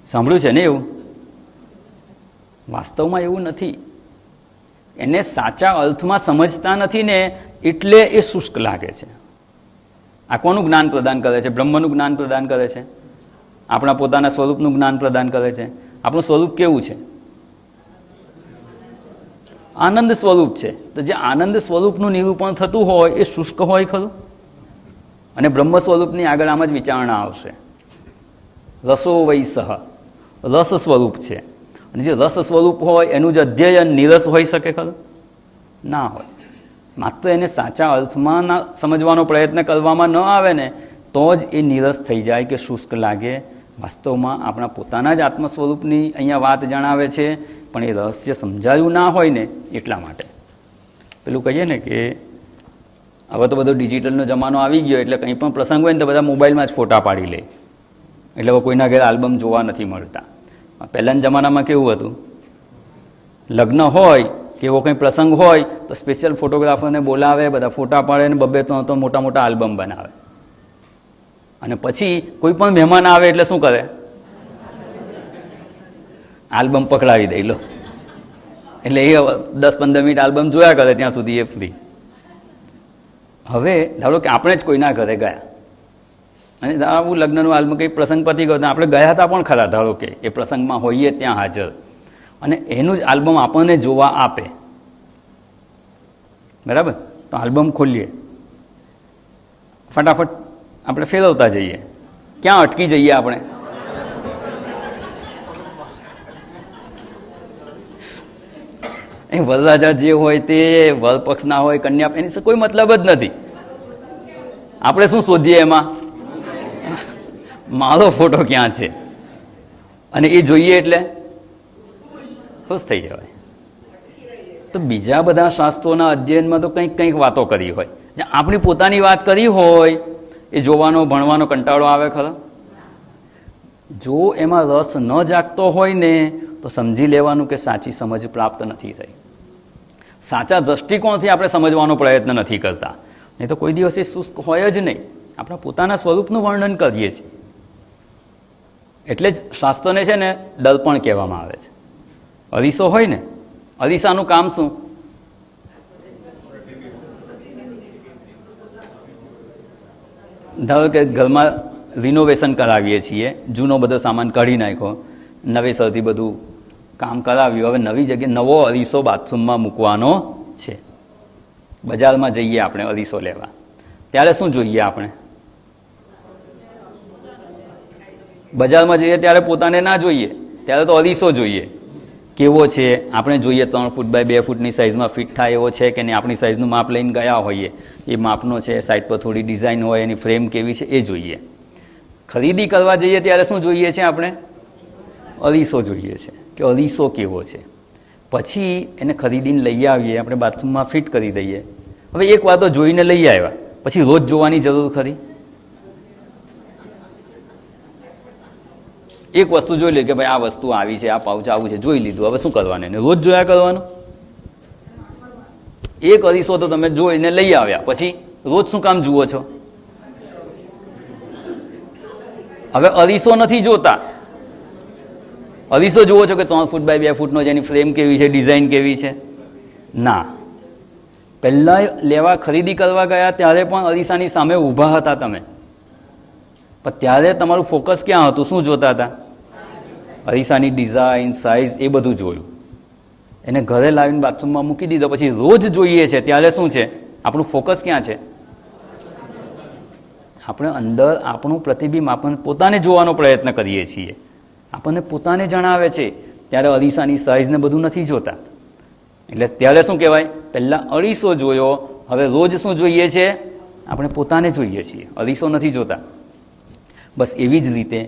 સાંભળ્યું છે ને એવું? વાસ્તવમાં એવું નથી. એને સાચા અર્થમાં સમજતા નથી ને એટલે એ શુષ્ક લાગે છે. આ કોનું જ્ઞાન પ્રદાન કરે છે? બ્રહ્મનું જ્ઞાન પ્રદાન કરે છે, આપણા પોતાના સ્વરૂપનું જ્ઞાન પ્રદાન કરે છે. આપણું સ્વરૂપ કેવું છે? આનંદ સ્વરૂપ છે. તો જે આનંદ સ્વરૂપનું નિરૂપણ થતું હોય એ શુષ્ક હોય ખરું? અને બ્રહ્મ સ્વરૂપની આગળ આમ જ વિચારણા આવશે. રસો વૈસહ, રસ સ્વરૂપ છે. અને જે રસ સ્વરૂપ હોય એનું જ અધ્યયન નિરસ હોઈ શકે ખરું? ના હોય. માત્ર એને સાચા અર્થમાં સમજવાનો પ્રયત્ન કરવામાં ન આવે ને તો જ એ નિરસ થઈ જાય કે શુષ્ક લાગે. વાસ્તવમાં આપણા પોતાના જ આત્મ સ્વરૂપની અહીંયા વાત જણાવે છે, પણ એ રહસ્ય સમજાયું ના હોય ને એટલા માટે. પેલું કહીએ ને કે હવે તો બધો ડિજિટલનો જમાનો આવી ગયો, એટલે કંઈ પણ પ્રસંગ હોય ને તો બધા મોબાઈલમાં જ ફોટા પાડી લે, એટલે હવે કોઈના ઘરે આલ્બમ જોવા નથી મળતા. પહેલાંના જમાનામાં કેવું હતું? લગ્ન હોય કે એવો કંઈ પ્રસંગ હોય તો સ્પેશિયલ ફોટોગ્રાફરને બોલાવે, બધા ફોટા પાડે ને 2-3 મોટા મોટા આલ્બમ બનાવે. અને પછી કોઈ પણ મહેમાન આવે એટલે શું કરે? આલ્બમ પકડાવી દે લો, એટલે એ 10-15 મિનિટ આલ્બમ જોયા કરે, ત્યાં સુધી એ ફ્રી. હવે ધારો કે આપણે જ કોઈના ઘરે ગયા અને આવું લગ્નનું આલ્બમ કંઈ પ્રસંગ પતી ગયો, આપણે ગયા હતા પણ ખરા, ધારો કે એ પ્રસંગમાં હોઈએ ત્યાં હાજર, અને એનું જ આલ્બમ આપણને જોવા આપે, બરાબર? તો આલ્બમ ખોલીએ, ફટાફટ આપણે ફેરવતા જઈએ. ક્યાં અટકી જઈએ આપણે? વરરાજા જે હોય તે, વરપક્ષના હોય, કન્યા, એની કોઈ મતલબ જ નથી. આપણે શું શોધીએ એમાં? મારો ફોટો ક્યાં છે? અને એ જોઈએ એટલે ખુશ થઈ જવાય. તો બીજા બધા શાસ્ત્રોના અધ્યયનમાં તો કંઈક કંઈક વાતો કરી હોય, આપણી પોતાની વાત કરી હોય એ જોવાનો, ભણવાનો કંટાળો આવે ખરો? જો એમાં રસ ન જાગતો હોય ને તો સમજી લેવાનું કે સાચી સમજ પ્રાપ્ત નથી થઈ. સાચા દ્રષ્ટિકોણથી આપણે સમજવાનો પ્રયત્ન નથી કરતા, નહીં તો કોઈ દિવસ એ શુષ્ક હોય જ નહીં. આપણા પોતાના સ્વરૂપનું વર્ણન કરીએ છીએ. એટલે જ શાસ્ત્રને છે ને દર્પણ કહેવામાં આવે છે. અરીસો હોય ને, અરીસાનું કામ શું? ધારો કે ઘરમાં રિનોવેશન કરાવીએ છીએ, જૂનો બધો સામાન કાઢી નાખ્યો, નવેસરથી બધું કામ કરાવ્યું. હવે નવી જગ્યાએ નવો અરીસો બાથરૂમમાં મૂકવાનો છે. બજારમાં જઈએ આપણે અરીસો લેવા, ત્યારે શું જોઈએ? આપણે બજારમાં જઈએ ત્યારે પોતાને ના જોઈએ, ત્યારે તો અરીસો જોઈએ. કેવો છે આપણે જોઈએ, 3 ફૂટ બાય 2 ફૂટની સાઇઝમાં ફિટ થાય એવો છે કે નહીં. આપણી સાઇઝનું માપ લઈને ગયા હોઈએ, એ માપનો છે, સાઈડ પર થોડી ડિઝાઇન હોય, એની ફ્રેમ કેવી છે એ જોઈએ. ખરીદી કરવા જઈએ ત્યારે શું જોઈએ છે? આપણે અરીસો જોઈએ છે કે અરીસો કેવો છે. પછી એને ખરીદીને લઈ આવીએ, આપણે બાથરૂમમાં ફિટ કરી દઈએ. હવે એક વાર તો જોઈને લઈ આવ્યા, પછી રોજ જોવાની જરૂર ખરી? એક વસ્તુ જોઈ લે કે ભાઈ આ વસ્તુ આવી છે, આ પાઉચ આવું છે, જોઈ લીધું, હવે શું કરવાનું? એને રોજ જોયા કરવાનું? એક અરીસો તો તમે જોઈને લઈ આવ્યા, પછી રોજ શું કામ જુઓ છો? હવે અરીસો નથી જોતા, અરીસો જુઓ છો કે 3 ફૂટ બાય 2 ફૂટનો છે, એની ફ્રેમ કેવી છે, ડિઝાઇન કેવી છે? ના. પહેલાં લેવા ખરીદી કરવા ગયા ત્યારે પણ અરીસાની સામે ઊભા હતા તમે, પણ ત્યારે તમારું ફોકસ ક્યાં હતું? શું જોતા હતા? અરીસાની ડિઝાઇન, સાઇઝ, એ બધું જોયું. એને ઘરે લાવીને બાથરૂમમાં મૂકી દીધો, પછી રોજ જોઈએ છે ત્યારે શું છે? આપણું ફોકસ ક્યાં છે? આપણે અંદર આપણું પ્રતિબિંબ આપણને પોતાને જોવાનો પ્રયત્ન કરીએ છીએ, આપણને પોતાને જણાવે છે, ત્યારે અરીસાની સાઇઝને બધું નથી જોતા. એટલે ત્યારે શું કહેવાય? પહેલાં અરીસો જોયો, હવે રોજ શું જોઈએ છે? આપણે પોતાને જોઈએ છીએ, અરીસો નથી જોતા. બસ એવી જ રીતે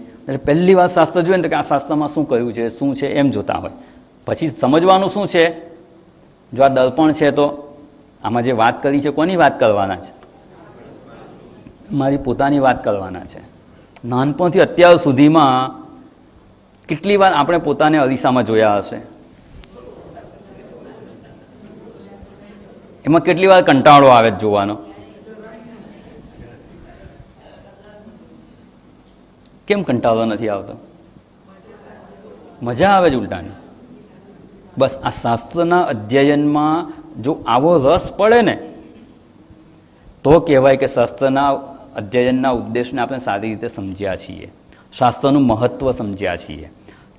પહેલી વાર શાસ્ત્ર જોઈએ ને તો કે આ શાસ્ત્રમાં શું કહ્યું છે, શું છે, એમ જોતા હોય. પછી સમજવાનું શું છે? જો આ દર્પણ છે તો આમાં જે વાત કરી છે, કોની વાત કરવાના છે? મારી પોતાની વાત કરવાના છે. નાનપણથી અત્યાર સુધીમાં કેટલી વાર આપણે પોતાને અરીસામાં જોયા હશે? એમાં કેટલી વાર કંટાળો આવે જોવાનો? કેમ કંટાળો નથી આવતો? મજા આવે જ ઉલટાની. બસ આ શાસ્ત્રના અધ્યયનમાં જો આવો રસ પડે ને તો કહેવાય કે શાસ્ત્રના અધ્યયનના ઉદ્દેશને આપણે સારી રીતે સમજ્યા છીએ, શાસ્ત્રનું મહત્ત્વ સમજ્યા છીએ.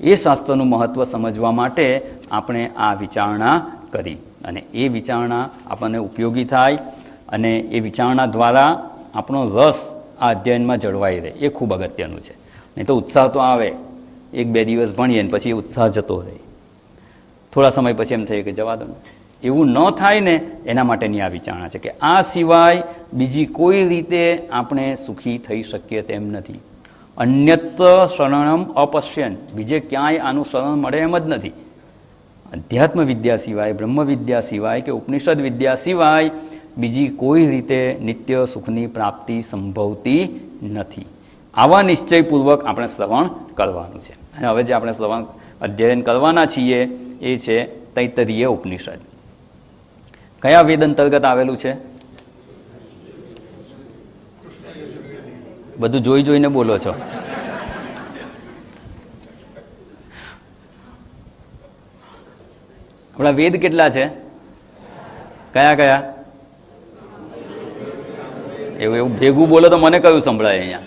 એ શાસ્ત્રનું મહત્ત્વ સમજવા માટે આપણે આ વિચારણા કરી, અને એ વિચારણા આપણને ઉપયોગી થાય, અને એ વિચારણા દ્વારા આપણો રસ આ અધ્યયનમાં જળવાઈ રહે, એ ખૂબ અગત્યનું છે. નહીં તો ઉત્સાહ તો આવે, 1-2 દિવસ ભણીએ ને પછી ઉત્સાહ જતો રહે, થોડા સમય પછી એમ થાય કે જવા દો. એવું ન થાય ને એના માટેની આ વિચારણા છે કે આ સિવાય બીજી કોઈ રીતે આપણે સુખી થઈ શકીએ તેમ નથી. અન્યત્ર શરણમ અપશ્યન, બીજે ક્યાંય આનું શરણ મળે એમ જ નથી. અધ્યાત્મ વિદ્યા સિવાય, બ્રહ્મ વિદ્યા સિવાય કે ઉપનિષદ વિદ્યા સિવાય બીજી કોઈ રીતે નિત્ય સુખની પ્રાપ્તિ સંભવતી નથી. આવા નિશ્ચયપૂર્વક આપણે શ્રવણ કરવાનું છે. અને હવે જે આપણે શ્રવણ અધ્યયન કરવાના છીએ એ છે તૈત્તરીય ઉપનિષદ. કયા વેદ અંતર્ગત આવેલું છે? બધું જોઈ જોઈને બોલો છો. આપણા વેદ કેટલા છે? કયા કયા? એવું ભેગું બોલો તો મને કયું સંભળાય? અહીંયા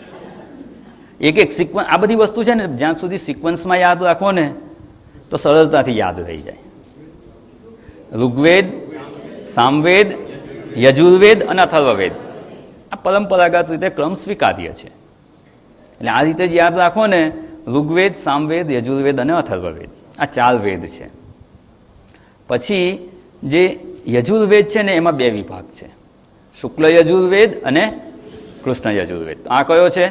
એક એક સિક્વન્સ, આ બધી વસ્તુ છે ને જ્યાં સુધી સિક્વન્સમાં યાદ રાખો ને તો સરળતાથી યાદ રહી જાય. ઋગ્વેદ, સામવેદ, યજુર્વેદ અને અથર્વવેદ, આ પરંપરાગત રીતે ક્રમ સ્વીકાર્ય છે. એટલે આ રીતે જ યાદ રાખો ને, ઋગ્વેદ, સામવેદ, યજુર્વેદ અને અથર્વવેદ, આ 4 વેદ છે. પછી જે યજુર્વેદ છે ને એમાં 2 વિભાગ છે, શુક્લ યજુર્વેદ અને કૃષ્ણ યજુર્વેદ. આ કયો છે?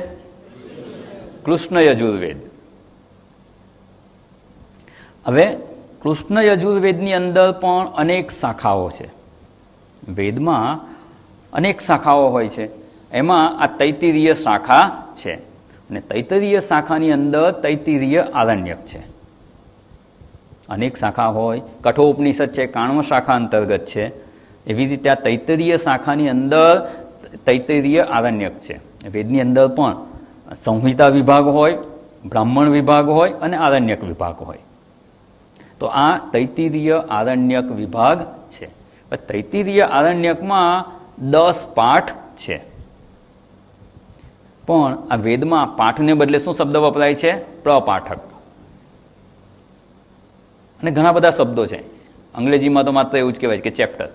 કૃષ્ણ યજુર્વેદ. હવે કૃષ્ણ યજુર્વેદની અંદર પણ અનેક શાખાઓ છે. વેદમાં અનેક શાખાઓ હોય છે, એમાં આ તૈત્તિરીય શાખા છે, અને તૈત્તરીય શાખાની અંદર તૈત્તિરીય આરણ્યક છે. અનેક શાખા હોય, કઠોપનિષદ છે, કાણવ શાખા અંતર્ગત છે, એવી રીતે આ તૈત્તરીય શાખાની અંદર તૈત્તરીય આરણ્યક છે. વેદની અંદર પણ સંહિતા વિભાગ હોય, બ્રાહ્મણ વિભાગ હોય અને આરણ્યક વિભાગ હોય. તો આ તૈત્તિરીય આરણ્યક વિભાગ છે. તૈત્તિરીય આરણ્યકમાં 10 પાઠ છે, પણ આ વેદમાં પાઠને બદલે શું શબ્દ વપરાય છે? પ્રપાઠક. અને ઘણા બધા શબ્દો છે. અંગ્રેજીમાં તો માત્ર એવું જ કહેવાય છે કે ચેપ્ટર.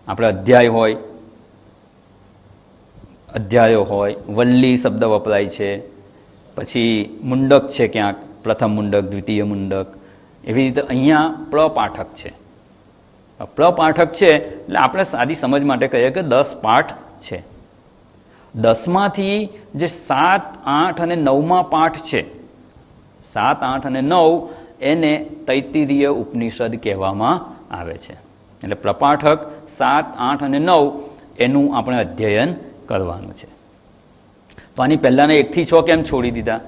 આપણે અધ્યાયો હોય, વલ્લી શબ્દ વપરાય છે, પછી મુંડક છે ક્યાંક, પ્રથમ મુંડક, દ્વિતીય મુંડક. એવી રીતે અહીંયા પ્રપાઠક છે. પ્રપાઠક છે એટલે આપણે સાદી સમજ માટે કહીએ કે 10 પાઠ છે. 10માંથી જે 7, 8 અને 9માં પાઠ છે, 7, 8 અને 9 એને તૈત્તિરીય ઉપનિષદ કહેવામાં આવે છે. એટલે પ્રપાઠક 7, 8 અને 9 એનું આપણે અધ્યયન કરવાનું છે. તો આની પહેલાંના 1 થી 6 કેમ છોડી દીધા?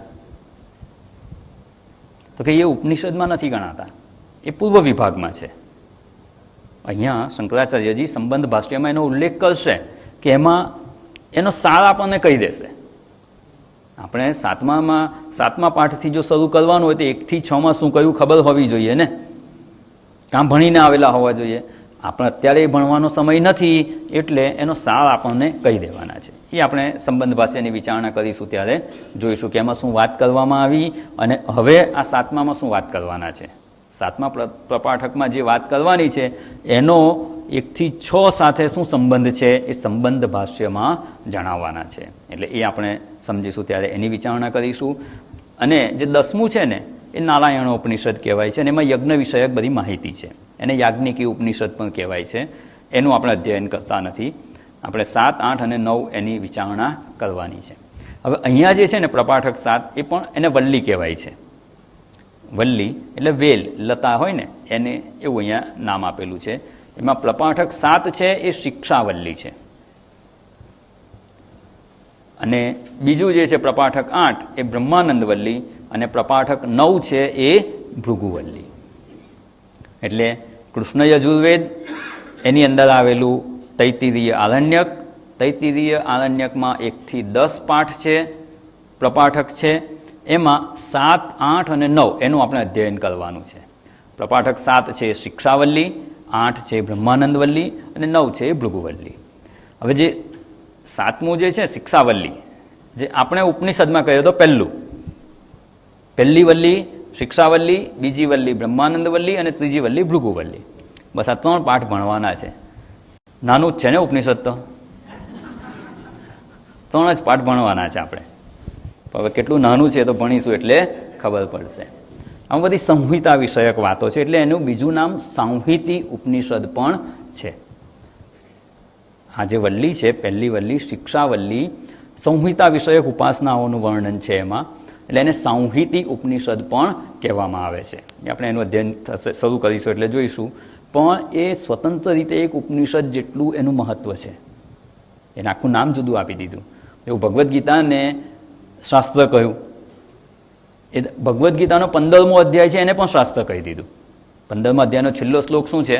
તો કે એ ઉપનિષદમાં નથી ગણાતા, એ પૂર્વ વિભાગમાં છે. અહીંયા શંકરાચાર્યજી સંબંધ ભાષ્યમાં એનો ઉલ્લેખ કરશે કે એમાં એનો સાર આપણને કહી દેશે. આપણે 7મા પાઠથી જો શરૂ કરવાનું હોય તો 1 થી 6માં શું કહ્યું ખબર હોવી જોઈએ ને, કામ ભણીને આવેલા હોવા જોઈએ. આપણે અત્યારે ભણવાનો સમય નથી એટલે એનો સાર આપણને કહી દેવાના છે. એ આપણે સંબંધ ભાષ્યની વિચારણા કરીશું ત્યારે જોઈશું કે એમાં શું વાત કરવામાં આવી અને હવે આ 7મામાં શું વાત કરવાના છે. 7મા પ્રપાઠકમાં જે વાત કરવાની છે એનો 1 થી 6 સાથે શું સંબંધ છે એ સંબંધ ભાષ્યમાં જણાવવાના છે. એટલે એ આપણે સમજીશું ત્યારે એની વિચારણા કરીશું. અને જે 10મું છે ને એ નારાયણ ઉપનિષદ કહેવાય છે અને એમાં યજ્ઞ વિષયક બધી માહિતી છે. એને યાજ્ઞિકી ઉપનિષદ પણ કહેવાય છે. એનું આપણે અધ્યયન કરતા નથી. આપણે 7, 8 અને 9 એની વિચારણા કરવાની છે. હવે અહીંયા જે છે ને પ્રપાઠક 7 એ પણ એને વલ્લી કહેવાય છે. વલ્લી એટલે વેલ, લતા હોય ને એને એવું અહીંયા નામ આપેલું છે. એમાં પ્રપાઠક 7 છે એ શિક્ષાવલ્લી છે અને બીજું જે છે પ્રપાઠક 8 એ બ્રહ્માનંદ વલ્લી અને પ્રપાઠક 9 છે એ ભૃગુવલ્લી. એટલે કૃષ્ણ યજુર્વેદ એની અંદર આવેલું તૈત્તિરીય આરણ્યક. તૈત્તિરીય આરણ્યકમાં 1 થી 10 પાઠ છે, પ્રપાઠક છે. એમાં 7, 8 અને 9 એનું આપણે અધ્યયન કરવાનું છે. પ્રપાઠક 7 છે શિક્ષાવલ્લી, 8 છે બ્રહ્માનંદ વલ્લી અને 9 છે ભૃગુવલ્લી. હવે જે 7મું જે છે શિક્ષાવલ્લી, જે આપણે ઉપનિષદમાં કહીએ તો પહેલી વલ્લી શિક્ષાવલ્લી, બીજી વલ્લી બ્રહ્માનંદ વલ્લી અને ત્રીજી વલ્લી ભૃગુવલ્લી. બસ આ 3 પાઠ ભણવાના છે. નાનું જ છે ને ઉપનિષદ તો, 3 જ પાઠ ભણવાના છે આપણે. હવે કેટલું નાનું છે તો ભણીશું એટલે ખબર પડશે. આમ બધી સંહિતા વિષયક વાતો છે એટલે એનું બીજું નામ સાંહિતી ઉપનિષદ પણ છે. આ જે વલ્લી છે પહેલી વલ્લી શિક્ષાવલ્લી, સંહિતા વિષયક ઉપાસનાઓનું વર્ણન છે એમાં, એટલે એને સાંહિતી ઉપનિષદ પણ કહેવામાં આવે છે. આપણે એનું અધ્યયન શરૂ કરીશું એટલે જોઈશું. પણ એ સ્વતંત્ર રીતે એક ઉપનિષદ જેટલું એનું મહત્વ છે. એને આખું નામ જુદું આપી દીધું. એવું ભગવદ્ ગીતાને શાસ્ત્ર કહ્યું, એ ભગવદ્ ગીતાનો 15મો અધ્યાય છે એને પણ શાસ્ત્ર કહી દીધું. 15મા અધ્યાયનો છેલ્લો શ્લોક શું છે?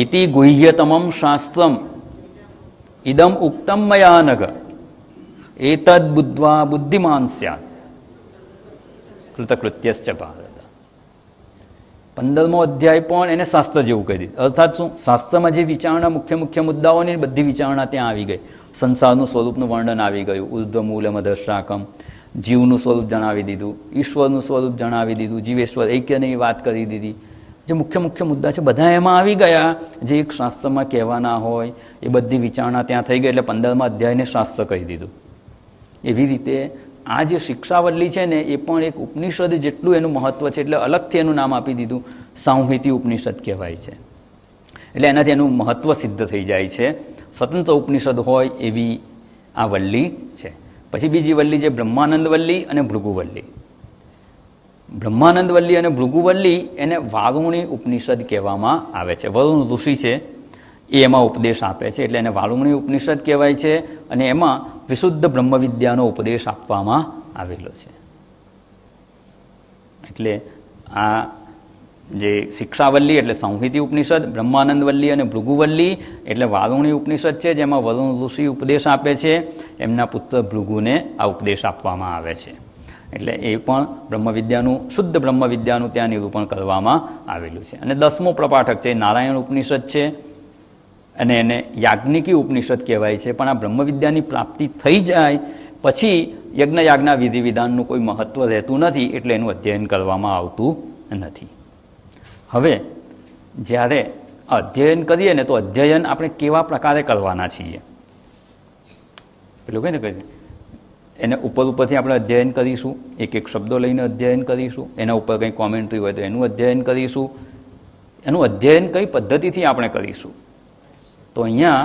ઇતિ ગુહ્યતમમ શાસ્ત્રમ ઇદમ ઉક્તમ મયા નઘ એતદ બુદ્ધ્વા બુદ્ધિમાન સ્યાત કૃતકૃત્યશ્ચ ભારત. 15મો અધ્યાય પણ એને શાસ્ત્ર જેવું કહી દીધું. અર્થાત શું? શાસ્ત્રમાં જે વિચારણા મુખ્ય મુદ્દાઓની બધી વિચારણા ત્યાં આવી ગઈ. સંસારનું સ્વરૂપનું વર્ણન આવી ગયું, ઉર્ધ્વ મૂલ મધશાકમ, જીવનું સ્વરૂપ જણાવી દીધું, ઈશ્વરનું સ્વરૂપ જણાવી દીધું, જીવેશ્વર ઐક્યની વાત કરી દીધી. જે મુખ્ય મુદ્દા છે બધા એમાં આવી ગયા, જે એક શાસ્ત્રમાં કહેવાના હોય એ બધી વિચારણા ત્યાં થઈ ગઈ. એટલે 15મા અધ્યાયને શાસ્ત્ર કહી દીધું. એવી રીતે આ જે શિક્ષાવલ્લી છે ને એ પણ એક ઉપનિષદ જેટલું એનું મહત્વ છે, એટલે અલગથી એનું નામ આપી દીધું, સાંહિતી ઉપનિષદ કહેવાય છે. એટલે એનાથી એનું મહત્વ સિદ્ધ થઈ જાય છે. સ્વતંત્ર ઉપનિષદ હોય એવી આ વલ્લી છે. પછી બીજી વલ્લી જે બ્રહ્માનંદ વલ્લી અને ભૃગુવલ્લી. બ્રહ્માનંદ વલ્લી અને ભૃગુવલ્લી એને વારુણી ઉપનિષદ કહેવામાં આવે છે. વરુણ ઋષિ છે એ એમાં ઉપદેશ આપે છે એટલે એને વારુણી ઉપનિષદ કહેવાય છે. અને એમાં વિશુદ્ધ બ્રહ્મવિદ્યાનો ઉપદેશ આપવામાં આવેલો છે. એટલે આ જે શિક્ષાવલ્લી એટલે સંહિતી ઉપનિષદ, બ્રહ્માનંદ વલ્લી અને ભૃગુવલ્લી એટલે વારુણી ઉપનિષદ છે, જેમાં વરુણ ઋષિ ઉપદેશ આપે છે. એમના પુત્ર ભૃગુને આ ઉપદેશ આપવામાં આવે છે. એટલે એ પણ બ્રહ્મવિદ્યાનું, શુદ્ધ બ્રહ્મવિદ્યાનું ત્યાં નિરૂપણ કરવામાં આવેલું છે. અને 10મો પ્રપાઠક છે નારાયણ ઉપનિષદ છે અને એને યાજ્ઞિકી ઉપનિષદ કહેવાય છે. પણ આ બ્રહ્મવિદ્યાની પ્રાપ્તિ થઈ જાય પછી યજ્ઞયાગના વિધિ વિધાનનું કોઈ મહત્વ રહેતું નથી, એટલે એનું અધ્યયન કરવામાં આવતું નથી. હવે જ્યારે અધ્યયન કરીએ ને તો અધ્યયન આપણે કેવા પ્રકારે કરવાના છીએ? પેલું કહે ને એને ઉપરથી આપણે અધ્યયન કરીશું, એક એક શબ્દો લઈને અધ્યયન કરીશું, એના ઉપર કંઈ કોમેન્ટ્રી હોય તો એનું અધ્યયન કરીશું. એનું અધ્યયન કઈ પદ્ધતિથી આપણે કરીશું? તો અહીંયા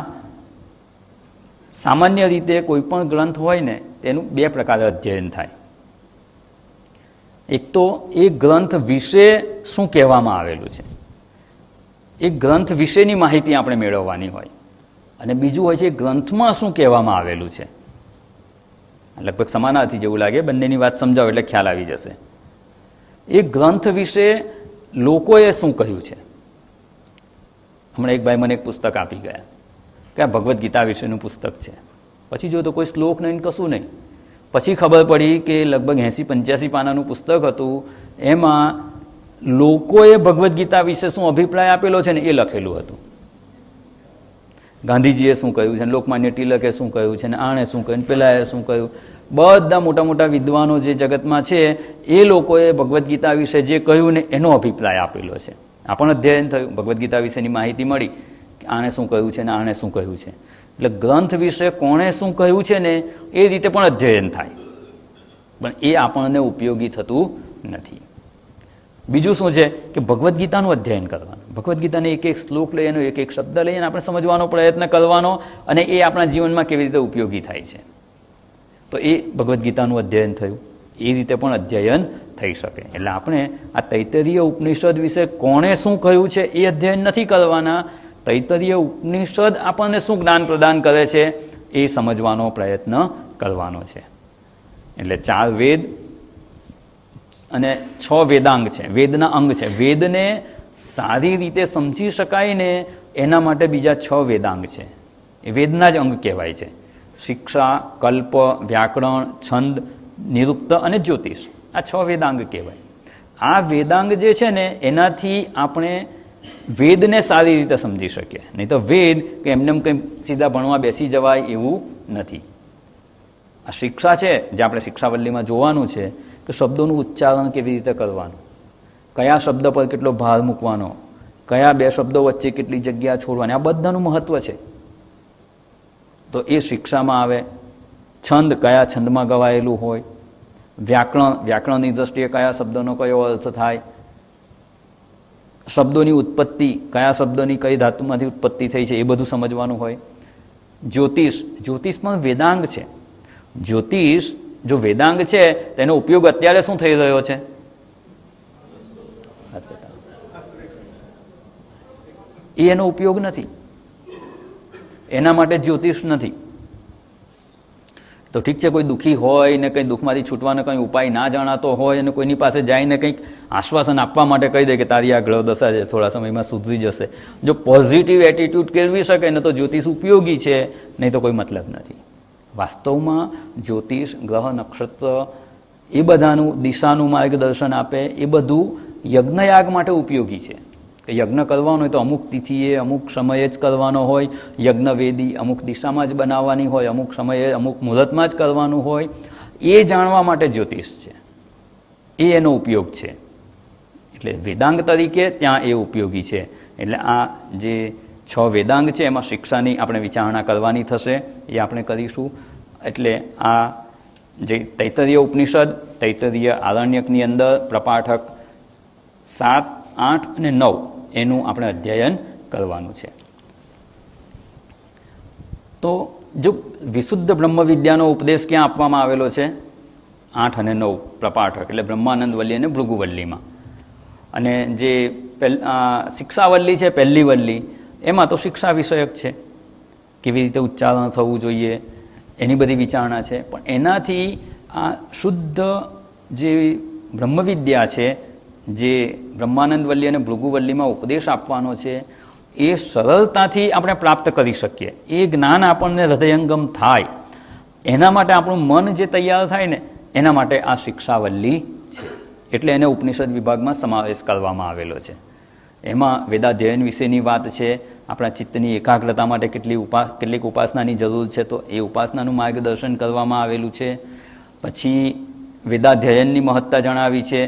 સામાન્ય રીતે કોઈ પણ ગ્રંથ હોય ને તેનું બે પ્રકારે અધ્યયન થાય. એક તો એ ગ્રંથ વિશે શું કહેવામાં આવેલું છે, એ ગ્રંથ વિશેની માહિતી આપણે મેળવવાની હોય, અને બીજું હોય છે ગ્રંથમાં શું કહેવામાં આવેલું છે. લગભગ સમાનાર્થી જેવું લાગે, બંનેની વાત સમજાવો એટલે ખ્યાલ આવી જશે. એ ગ્રંથ વિશે લોકોએ શું કહ્યું છે. હમણાં એક ભાઈ મને એક પુસ્તક આપી ગયા કે આ ભગવદ્ ગીતા વિશેનું પુસ્તક છે. પછી જો તો કોઈ શ્લોક નહીં, કશું નહીં. પછી ખબર પડી કે લગભગ 80-85 પાનાનું પુસ્તક હતું, એમાં લોકોએ ભગવદ્ ગીતા વિશે શું અભિપ્રાય આપેલો છે ને એ લખેલું હતું. ગાંધીજીએ શું કહ્યું છે, લોકમાન્ય તિલકે શું કહ્યું છે, ને આણે શું કહ્યું, પેલાએ શું કહ્યું, બધા મોટા મોટા વિદ્વાનો જે જગતમાં છે એ લોકોએ ભગવદ્ ગીતા વિશે જે કહ્યું ને એનો અભિપ્રાય આપેલો છે. આ પણ અધ્યયન થયું, ભગવદ્ ગીતા વિશેની માહિતી મળી કે આણે શું કહ્યું છે ને આણે શું કહ્યું છે. એટલે ગ્રંથ વિશે કોણે શું કહ્યું છે ને એ રીતે પણ અધ્યયન થાય, પણ એ આપણને ઉપયોગી થતું નથી. બીજું શું છે કે ભગવદ્ ગીતાનું અધ્યયન કરવાનું. ભગવદ્ ગીતાને એક એક શ્લોક લઈને, એક એક શબ્દ લઈને આપણે સમજવાનો પ્રયત્ન કરવાનો, અને એ આપણા જીવનમાં કેવી રીતે ઉપયોગી થાય છે. તો એ ભગવદ્ ગીતાનું અધ્યયન થયું. એ રીતે પણ અધ્યયન થઈ શકે. એટલે આપણે આ તૈત્તરીય ઉપનિષદ વિશે કોણે શું કહ્યું છે એ અધ્યયન નથી કરવાના. તૈત્તરીય ઉપનિષદ આપણને શું જ્ઞાન પ્રદાન કરે છે એ સમજવાનો પ્રયત્ન કરવાનો છે. એટલે 4 વેદ અને 6 વેદાંગ છે, વેદના અંગ છે. વેદને સારી રીતે સમજી શકાય ને એના માટે બીજા 6 વેદાંગ છે, એ વેદના જ અંગ કહેવાય છે. શિક્ષા, કલ્પ, વ્યાકરણ, છંદ, નિરુક્ત અને જ્યોતિષ, આ 6 વેદાંગ કહેવાય. આ વેદાંગ જે છે ને એનાથી આપણે વેદને સારી રીતે સમજી શકીએ. નહીં તો વેદ કે એમને કંઈ સીધા ભણવા બેસી જવાય એવું નથી. આ શિક્ષા છે જે આપણે શિક્ષાવલ્લીમાં જોવાનું છે કે શબ્દોનું ઉચ્ચારણ કેવી રીતે કરવાનું, કયા શબ્દ પર કેટલો ભાર મૂકવાનો, કયા 2 શબ્દો વચ્ચે કેટલી જગ્યા છોડવાની, આ બધાનું મહત્વ છે. તો એ શિક્ષામાં આવે. છંદ, કયા છંદમાં ગવાયેલું હોય. વ્યાકરણ, વ્યાકરણની દ્રષ્ટિએ કયા શબ્દનો કયો અર્થ થાય. શબ્દોની ઉત્પત્તિ, કયા શબ્દોની કઈ ધાતુમાંથી ઉત્પત્તિ થઈ છે એ બધું સમજવાનું હોય. જ્યોતિષ, જ્યોતિષ પણ વેદાંગ છે. જ્યોતિષ જો વેદાંગ છે તેનો ઉપયોગ અત્યારે શું થઈ રહ્યો છે? એનો ઉપયોગ નથી, એના માટે જ્યોતિષ નથી. તો ઠીક છે, કોઈ દુઃખી હોય ને કંઈ દુઃખમાંથી છૂટવાનો કંઈ ઉપાય ના જાણાતો હોય અને કોઈની પાસે જઈને કંઈક આશ્વાસન આપવા માટે કહી દે કે તારી આ ગ્રહ દશા છે, થોડા સમયમાં સુધરી જશે. જો પોઝિટિવ એટીટ્યુડ કેળવી શકે ને તો જ્યોતિષ ઉપયોગી છે, નહીં તો કોઈ મતલબ નથી. વાસ્તવમાં જ્યોતિષ, ગ્રહ, નક્ષત્ર એ બધાનું દિશાનું માર્ગદર્શન આપે, એ બધું યજ્ઞયાગ માટે ઉપયોગી છે. કે યજ્ઞ કરવાનો હોય તો અમુક તિથિએ અમુક સમયે જ કરવાનો હોય, યજ્ઞવેદી અમુક દિશામાં જ બનાવવાની હોય, અમુક સમયે અમુક મુહૂર્તમાં જ કરવાનું હોય, એ જાણવા માટે જ્યોતિષ છે, એ એનો ઉપયોગ છે. એટલે વેદાંગ તરીકે ત્યાં એ ઉપયોગી છે. એટલે આ જે 6 વેદાંગ છે એમાં શિક્ષાની આપણે વિચારણા કરવાની થશે, એ આપણે કરીશું. એટલે આ જે તૈત્તરીય ઉપનિષદ, તૈત્તરીય આરણ્યકની અંદર પ્રપાઠક 7, 8 અને 9 એનું આપણે અધ્યયન કરવાનું છે. તો જો વિશુદ્ધ બ્રહ્મ વિદ્યાનો ઉપદેશ ક્યાં આપવામાં આવેલો છે? 8 અને 9 પ્રપાઠક, એટલે બ્રહ્માનંદ વલ્લી અને ભૃગુવલ્લીમાં. અને જે શિક્ષાવલ્લી છે, પહેલી વલ્લી, એમાં તો શિક્ષા વિષયક છે, કેવી રીતે ઉચ્ચારણ થવું જોઈએ એની બધી વિચારણા છે. પણ એનાથી આ શુદ્ધ જે બ્રહ્મવિદ્યા છે, જે બ્રહ્માનંદ વલ્લી અને ભૃગુવલ્લીમાં ઉપદેશ આપવાનો છે, એ સરળતાથી આપણે પ્રાપ્ત કરી શકીએ. એ જ્ઞાન આપણને હૃદયંગમ થાય એના માટે આપણું મન જે તૈયાર થાય ને એના માટે આ શિક્ષાવલ્લી છે. એટલે એને ઉપનિષદ વિભાગમાં સમાવેશ કરવામાં આવેલો છે. એમાં વેદાધ્યયન વિશેની વાત છે, આપણા ચિત્તની એકાગ્રતા માટે કેટલીક ઉપાસનાની જરૂર છે, તો એ ઉપાસનાનું માર્ગદર્શન કરવામાં આવેલું છે. પછી વેદાધ્યયનની મહત્તા જણાવી છે.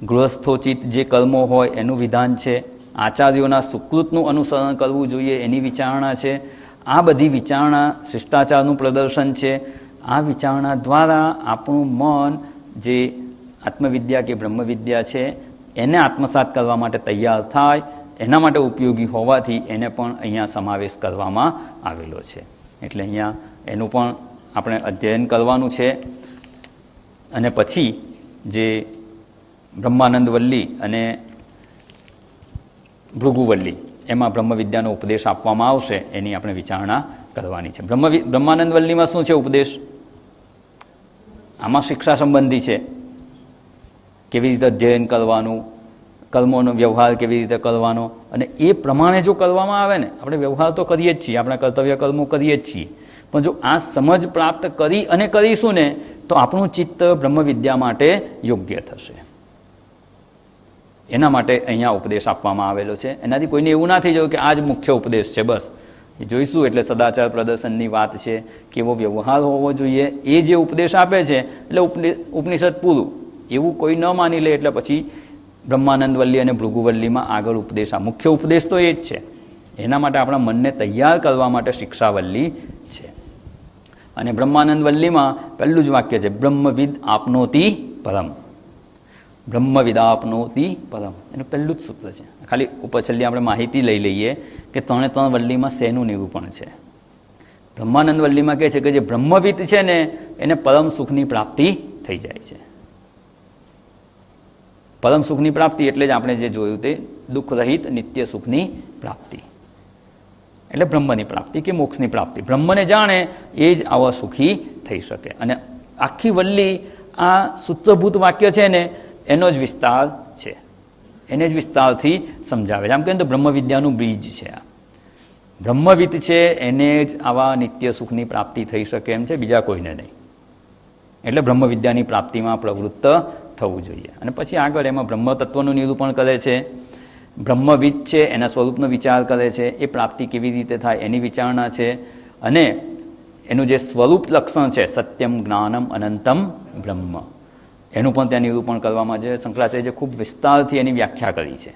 ગૃહસ્થોચિત જે કર્મો હોય એનું વિધાન છે. આચાર્યોના સુકૃતનું અનુસરણ કરવું જોઈએ એની વિચારણા છે. આ બધી વિચારણા શિષ્ટાચારનું પ્રદર્શન છે. આ વિચારણા દ્વારા આપણું મન જે આત્મવિદ્યા કે બ્રહ્મવિદ્યા છે એને આત્મસાત કરવા માટે તૈયાર થાય, એના માટે ઉપયોગી હોવાથી એને પણ અહીંયા સમાવેશ કરવામાં આવેલો છે. એટલે અહીંયા એનું પણ આપણે અધ્યયન કરવાનું છે. અને પછી જે બ્રહ્માનંદ વલ્લી અને ભૃગુવલ્લી એમાં બ્રહ્મવિદ્યાનો ઉપદેશ આપવામાં આવશે, એની આપણે વિચારણા કરવાની છે. બ્રહ્માનંદ વલ્લીમાં શું છે ઉપદેશ? આમાં શિક્ષા સંબંધી છે. કેવી રીતે અધ્યયન કરવાનું, કર્મોનો વ્યવહાર કેવી રીતે કરવાનો, અને એ પ્રમાણે જો કરવામાં આવે ને, આપણે વ્યવહાર તો કરીએ જ છીએ, આપણા કર્તવ્ય કર્મો કરીએ જ છીએ, પણ જો આ સમજ પ્રાપ્ત કરી અને કરીશું ને તો આપણું ચિત્ત બ્રહ્મવિદ્યા માટે યોગ્ય થશે. એના માટે અહીંયા ઉપદેશ આપવામાં આવેલો છે. એનાથી કોઈને એવું ના થઈ જવું કે આ જ મુખ્ય ઉપદેશ છે, બસ એ જોઈશું એટલે સદાચાર પ્રદર્શનની વાત છે, કેવો વ્યવહાર હોવો જોઈએ, એ જે ઉપદેશ આપે છે એટલે ઉપનિષદ પૂરું, એવું કોઈ ન માની લે એટલે પછી બ્રહ્માનંદ વલ્લી અને ભૃગુવલ્લીમાં આગળ ઉપદેશ, આ મુખ્ય ઉપદેશ તો એ જ છે. એના માટે આપણા મનને તૈયાર કરવા માટે શિક્ષાવલ્લી છે. અને બ્રહ્માનંદ વલ્લીમાં પહેલું જ વાક્ય છે, બ્રહ્મવિદ આપનોતિ પરમ. બ્રહ્મવિદાપનોતિ પરમ, એનું પહેલું જ સૂત્ર છે. ખાલી ઉપર છેલ્લી આપણે માહિતી લઈ લઈએ કે 3 વલ્લીમાં શેનું નિરૂપણ છે. બ્રહ્માનંદ વલ્લીમાં કહે છે કે જે બ્રહ્મવિદ છે ને એને પરમ સુખની પ્રાપ્તિ થઈ જાય છે. પરમ સુખની પ્રાપ્તિ એટલે જ આપણે જે જોયું તે દુઃખ રહિત નિત્ય સુખની પ્રાપ્તિ, એટલે બ્રહ્મની પ્રાપ્તિ કે મોક્ષની પ્રાપ્તિ. બ્રહ્મને જાણે એ જ આવા સુખી થઈ શકે. અને આખી વલ્લી આ સૂત્રભૂત વાક્ય છે ને એનો જ વિસ્તાર છે, એને જ વિસ્તારથી સમજાવે છે. આમ કહીએ તો બ્રહ્મવિદ્યાનું બીજ છે. આ બ્રહ્મવિદ છે એને જ આવા નિત્ય સુખની પ્રાપ્તિ થઈ શકે એમ છે, બીજા કોઈને નહીં. એટલે બ્રહ્મવિદ્યાની પ્રાપ્તિમાં પ્રવૃત્ત થવું જોઈએ. અને પછી આગળ એમાં બ્રહ્મ તત્વનું નિરૂપણ કરે છે. બ્રહ્મવિદ છે એના સ્વરૂપનો વિચાર કરે છે, એ પ્રાપ્તિ કેવી રીતે થાય એની વિચારણા છે. અને એનું જે સ્વરૂપ લક્ષણ છે સત્યમ જ્ઞાનમ અનંતમ બ્રહ્મ, એનું પણ ત્યાં નિરૂપણ કરવામાં છે. શંકરાચાર્યે ખૂબ વિસ્તારથી એની વ્યાખ્યા કરી છે,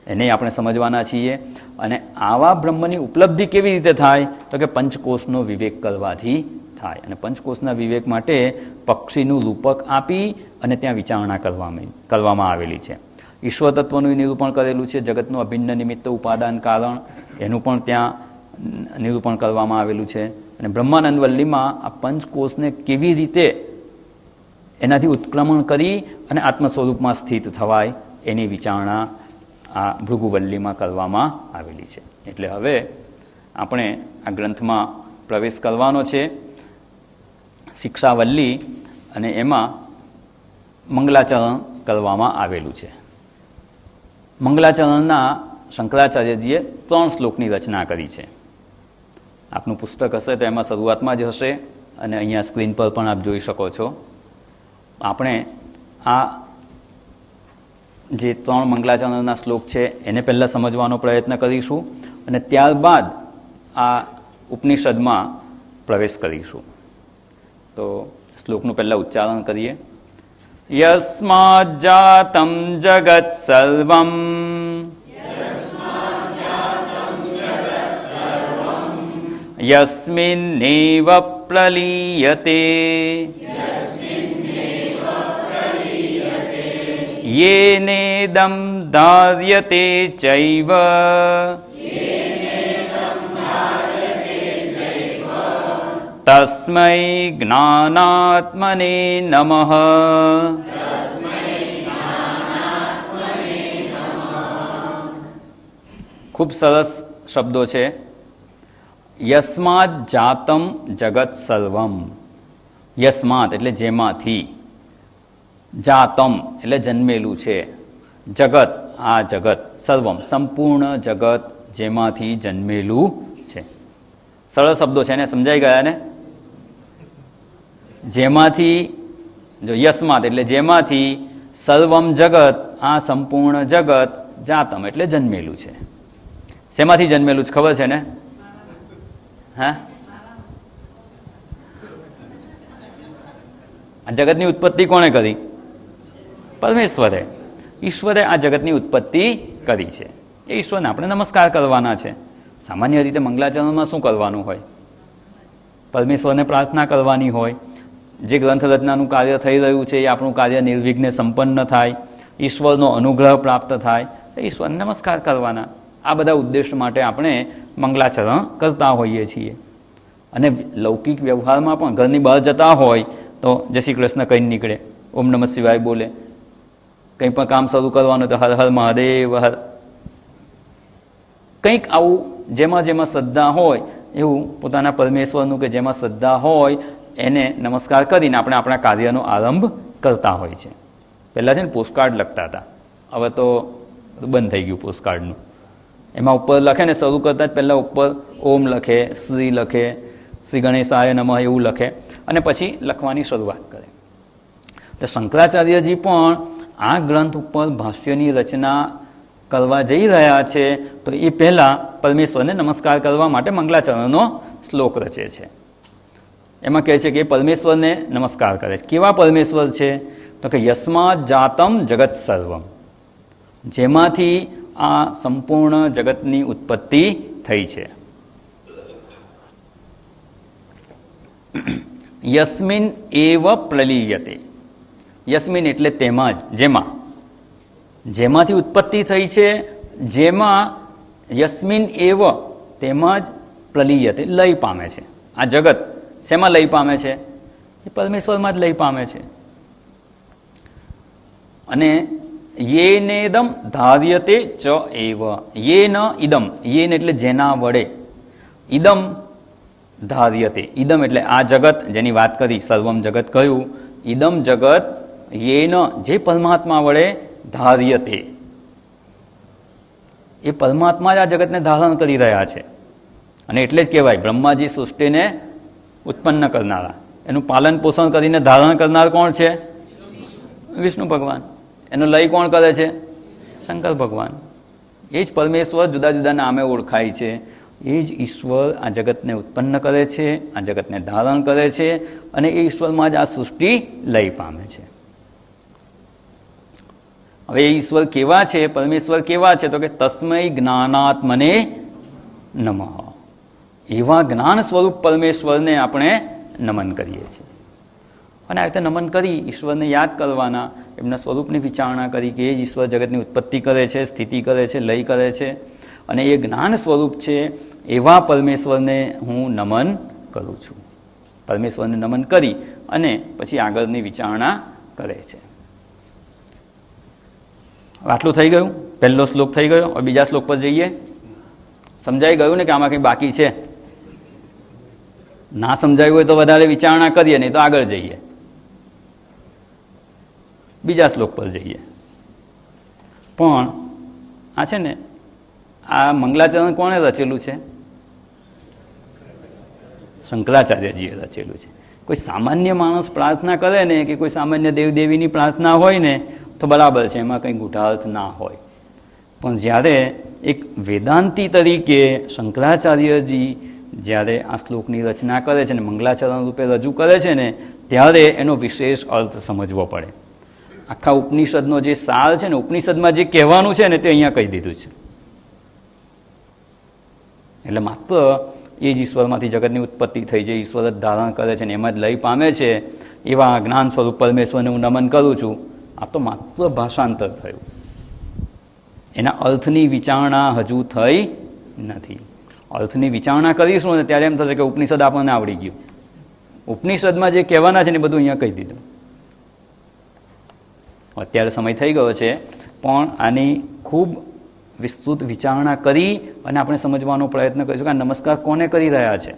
એને આપણે સમજવાના છીએ. અને આવા બ્રહ્મની ઉપલબ્ધિ કેવી રીતે થાય તો કે પંચકોશનો વિવેક કરવાથી થાય. અને પંચકોશના વિવેક માટે પક્ષીનું રૂપક આપી અને ત્યાં વિચારણા કરવામાં આવેલી છે. ઈશ્વર તત્વનું નિરૂપણ કરેલું છે, જગતનું અભિન્ન નિમિત્ત ઉપાદાન કારણ, એનું પણ ત્યાં નિરૂપણ કરવામાં આવેલું છે. અને બ્રહ્માનંદ વલ્લીમાં આ પંચકોશને કેવી રીતે એનાથી ઉત્ક્રમણ કરી અને આત્મ સ્વરૂપમાં સ્થિત થવાય એની વિચારણા આ ભૃગુવલ્લીમાં કરવામાં આવેલી છે. એટલે હવે આપણે આ ગ્રંથમાં પ્રવેશ કરવાનો છે, શિક્ષાવલ્લી, અને એમાં મંગલાચરણ કરવામાં આવેલું છે. મંગલાચરણના શંકરાચાર્યજીએ 3 શ્લોકની રચના કરી છે. આપનું પુસ્તક હશે તો એમાં શરૂઆતમાં જ હશે, અને અહીંયા સ્ક્રીન પર પણ આપ જોઈ શકો છો. આપણે આ જે 3 મંગલાચરણના શ્લોક છે એને પહેલાં સમજવાનો પ્રયત્ન કરીશું, અને ત્યારબાદ આ ઉપનિષદમાં પ્રવેશ કરીશું. તો શ્લોકનું પહેલાં ઉચ્ચારણ કરીએ. યસ્માજ્જાતમ જગત સર્વમ યસ્મિન્નેવ પ્રલીયતે યેનેદં ધાર્યતે ચૈવ તસ્મૈ જ્ઞાનાત્મને નમઃ. ખૂબ સરસ શબ્દો છે. યસ્માત જાતમ જગત સર્વમ. યસ્માત એટલે જેમાંથી, જાતમ એટલે જન્મેલું છે, જગત આ જગત, સર્વમ સંપૂર્ણ જગત જેમાંથી જન્મેલું છે. સરળ શબ્દો છે ને, સમજાઈ ગયા ને? જેમાંથી, જો યસ્માત એટલે જેમાંથી, સર્વમ જગત આ સંપૂર્ણ જગત, જાતમ એટલે જન્મેલું છે. શેમાંથી જન્મેલું છે ખબર છે ને? હા, આ જગતની ઉત્પત્તિ કોણે કરી? પરમેશ્વરે. ઈશ્વરે આ જગતની ઉત્પત્તિ કરી છે. એ ઈશ્વરને આપણે નમસ્કાર કરવાના છે. સામાન્ય રીતે મંગલાચરણમાં શું કરવાનું હોય? પરમેશ્વરને પ્રાર્થના કરવાની હોય. જે ગ્રંથ રચનાનું કાર્ય થઈ રહ્યું છે એ આપણું કાર્ય નિર્વિઘ્ને સંપન્ન થાય, ઈશ્વરનો અનુગ્રહ પ્રાપ્ત થાય, ઈશ્વરને નમસ્કાર કરવાના. આ બધા ઉદ્દેશ માટે આપણે મંગલાચરણ કરતા હોઈએ છીએ. અને લૌકિક વ્યવહારમાં પણ ઘરની બહાર જતા હોય તો જય શ્રી કૃષ્ણ કહીને નીકળે, ઓમ નમઃ શિવાય બોલે. કંઈ પણ કામ શરૂ કરવાનું તો હર હર મહાદેવ હર. કંઈક આવું જેમાં જેમાં શ્રદ્ધા હોય એવું પોતાના પરમેશ્વરનું કે જેમાં શ્રદ્ધા હોય એને નમસ્કાર કરીને આપણે આપણા કાર્યનો આરંભ કરતા હોય છે. પહેલાં છે ને પોસ્ટકાર્ડ લખતા હતા, હવે તો બંધ થઈ ગયું પોસ્ટકાર્ડનું. એમાં ઉપર લખે ને શરૂ કરતા જ પહેલાં ઉપર ઓમ લખે, શ્રી લખે, શ્રી ગણેશાય નમઃ એવું લખે અને પછી લખવાની શરૂઆત કરે. તો શંકરાચાર્યજી પણ આ ગ્રંથ ઉપર ભાષ્યની રચના કરવા જઈ રહ્યા છે તો એ પહેલાં પરમેશ્વરને નમસ્કાર કરવા માટે મંગલાચરણનો શ્લોક રચે છે. એમાં કહે છે કે પરમેશ્વરને નમસ્કાર કરે છે. કેવા પરમેશ્વર છે? તો કે યસ્માત જાતમ જગત સર્વમ, જેમાંથી આ સંપૂર્ણ જગતની ઉત્પત્તિ થઈ છે. યસ્મિન એવ પ્રલીયતે. યસ્મિન એટલે તેમાં જ, જેમાંથી ઉત્પત્તિ થઈ છે, જેમાં યસ્મિન એવ તેમાં જ પ્રલીયતે લય પામે છે. આ જગત શેમાં લય પામે છે? એ પરમેશ્વરમાં જ લય પામે છે. અને યેનેદમ ધાર્યતે ચ એવ. યેન ઇદમ, યેન એટલે જેના વડે, ઇદમ ધાર્યતે. ઇદમ એટલે આ જગત જેની વાત કરી, સર્વમ જગત કહ્યું. ઇદમ જગત યેન જે પરમાત્મા વડે ધાર્યતે, એ પરમાત્મા જ આ જગતને ધારણ કરી રહ્યા છે. અને એટલે જ કહેવાય બ્રહ્માજી સૃષ્ટિને ઉત્પન્ન કરનારા, એનું પાલન પોષણ કરીને ધારણ કરનાર કોણ છે? વિષ્ણુ ભગવાન. એનો લય કોણ કરે છે? શંકર ભગવાન. એ જ પરમેશ્વર જુદા જુદા નામે ઓળખાય છે. એ જ ઈશ્વર આ જગતને ઉત્પન્ન કરે છે, આ જગતને ધારણ કરે છે અને એ ઈશ્વરમાં જ આ સૃષ્ટિ લય પામે છે. હવે એ ઈશ્વર કેવા છે? પરમેશ્વર કેવા છે? તો કે તસ્મૈ જ્ઞાનાત્મને નમઃ. એવા જ્ઞાન સ્વરૂપ પરમેશ્વરને આપણે નમન કરીએ છીએ. અને આ રીતે નમન કરી ઈશ્વરને યાદ કરવાના, એમના સ્વરૂપની વિચારણા કરી કે એ જ ઈશ્વર જગતની ઉત્પત્તિ કરે છે, સ્થિતિ કરે છે, લય કરે છે અને એ જ્ઞાન સ્વરૂપ છે. એવા પરમેશ્વરને હું નમન કરું છું. પરમેશ્વરને નમન કરી અને પછી આગળની વિચારણા કરે છે. આટલું થઈ ગયું, પહેલો શ્લોક થઈ ગયો. હવે બીજા શ્લોક પર જઈએ. સમજાઈ ગયું ને કે આમાં કંઈ બાકી છે? ના સમજાયું હોય તો વધારે વિચારણા કરીએ, નહીં તો આગળ જઈએ. બીજા શ્લોક પર જઈએ. પણ આ છે ને, આ મંગલાચરણ કોણે રચેલું છે? શંકરાચાર્યજીએ રચેલું છે. કોઈ સામાન્ય માણસ પ્રાર્થના કરે ને, કે કોઈ સામાન્ય દેવદેવીની પ્રાર્થના હોય ને તો બરાબર છે, એમાં કંઈ ગૂઢાર્થ ના હોય. પણ જ્યારે એક વેદાંતી તરીકે શંકરાચાર્યજી જ્યારે આ શ્લોકની રચના કરે છે ને મંગલાચરણ રૂપે રજૂ કરે છે ને, ત્યારે એનો વિશેષ અર્થ સમજવો પડે. આખા ઉપનિષદનો જે સાર છે ને, ઉપનિષદમાં જે કહેવાનું છે ને તે અહીંયા કહી દીધું છે. એટલે માત્ર એ જ ઈશ્વરમાંથી જગતની ઉત્પત્તિ થઈ છે, ઈશ્વર જ ધારણ કરે છે ને એમાં જ લય પામે છે, એવા જ્ઞાન સ્વરૂપ પરમેશ્વરને હું નમન કરું છું. આ તો માત્ર ભાષાંતર થયું, એના અર્થની વિચારણા હજુ થઈ નથી. અર્થની વિચારણા કરીશું ને ત્યારે એમ થશે કે ઉપનિષદ આપણને આવડી ગયું. ઉપનિષદમાં જે કહેવાના છે ને બધું અહીંયા કહી દીધું. અત્યારે સમય થઈ ગયો છે, પણ આની ખૂબ વિસ્તૃત વિચારણા કરી અને આપણે સમજવાનો પ્રયત્ન કરીશું કે આ નમસ્કાર કોને કરી રહ્યા છે.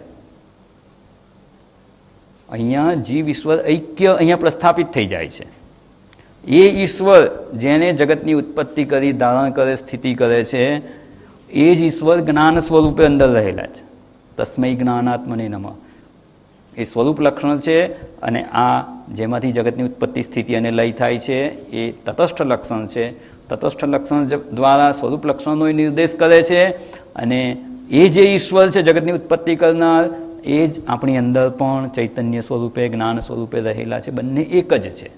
અહીંયા જીવ ઈશ્વર ઐક્ય અહીંયા પ્રસ્થાપિત થઈ જાય છે. એ ઈશ્વર જેને જગતની ઉત્પત્તિ કરી, ધારણ કરે, સ્થિતિ કરે છે, એ જ ઈશ્વર જ્ઞાન સ્વરૂપે અંદર રહેલા છે. તસ્મૈ જ્ઞાનાત્મને નમઃ એ સ્વરૂપ લક્ષણ છે. અને આ જેમાંથી જગતની ઉત્પત્તિ, સ્થિતિ અને લય થાય છે એ તટસ્થ લક્ષણ છે. તટસ્થ લક્ષણ દ્વારા સ્વરૂપ લક્ષણનો નિર્દેશ કરે છે અને એ જે ઈશ્વર છે જગતની ઉત્પત્તિ કરનાર, એ જ આપણી અંદર પણ ચૈતન્ય સ્વરૂપે, જ્ઞાન સ્વરૂપે રહેલા છે. બંને એક જ છે.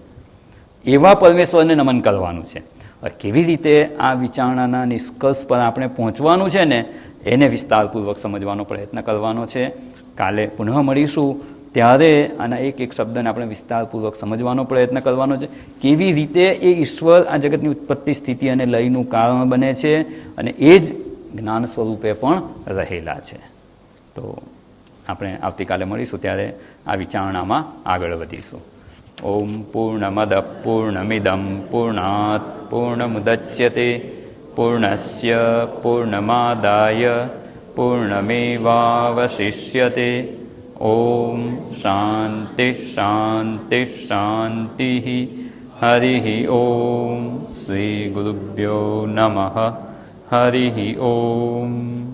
એવા પરમેશ્વરને નમન કરવાનું છે. કેવી રીતે આ વિચારણાના નિષ્કર્ષ પર આપણે પહોંચવાનું છે ને, એને વિસ્તારપૂર્વક સમજવાનો પ્રયત્ન કરવાનો છે. કાલે પુનઃ મળીશું ત્યારે આના એક એક શબ્દને આપણે વિસ્તારપૂર્વક સમજવાનો પ્રયત્ન કરવાનો છે. કેવી રીતે એ ઈશ્વર આ જગતની ઉત્પત્તિ, સ્થિતિ અને લયનું કારણ બને છે અને એ જ જ્ઞાન સ્વરૂપે પણ રહેલા છે. તો આપણે આવતીકાલે મળીશું ત્યારે આ વિચારણામાં આગળ વધીશું. ઓમ પૂર્ણમદ પૂર્ણમિદં પૂર્ણાત પૂર્ણમુદચ્યતે પૂર્ણસ્ય પૂર્ણમાદાય પૂર્ણમેવાવશિષ્યતે. ઓમ શાંતિ શાંતિ શાંતિ. હરિ ઓમ. શ્રી ગુરુભ્યો નમઃ. હરિ ઓમ.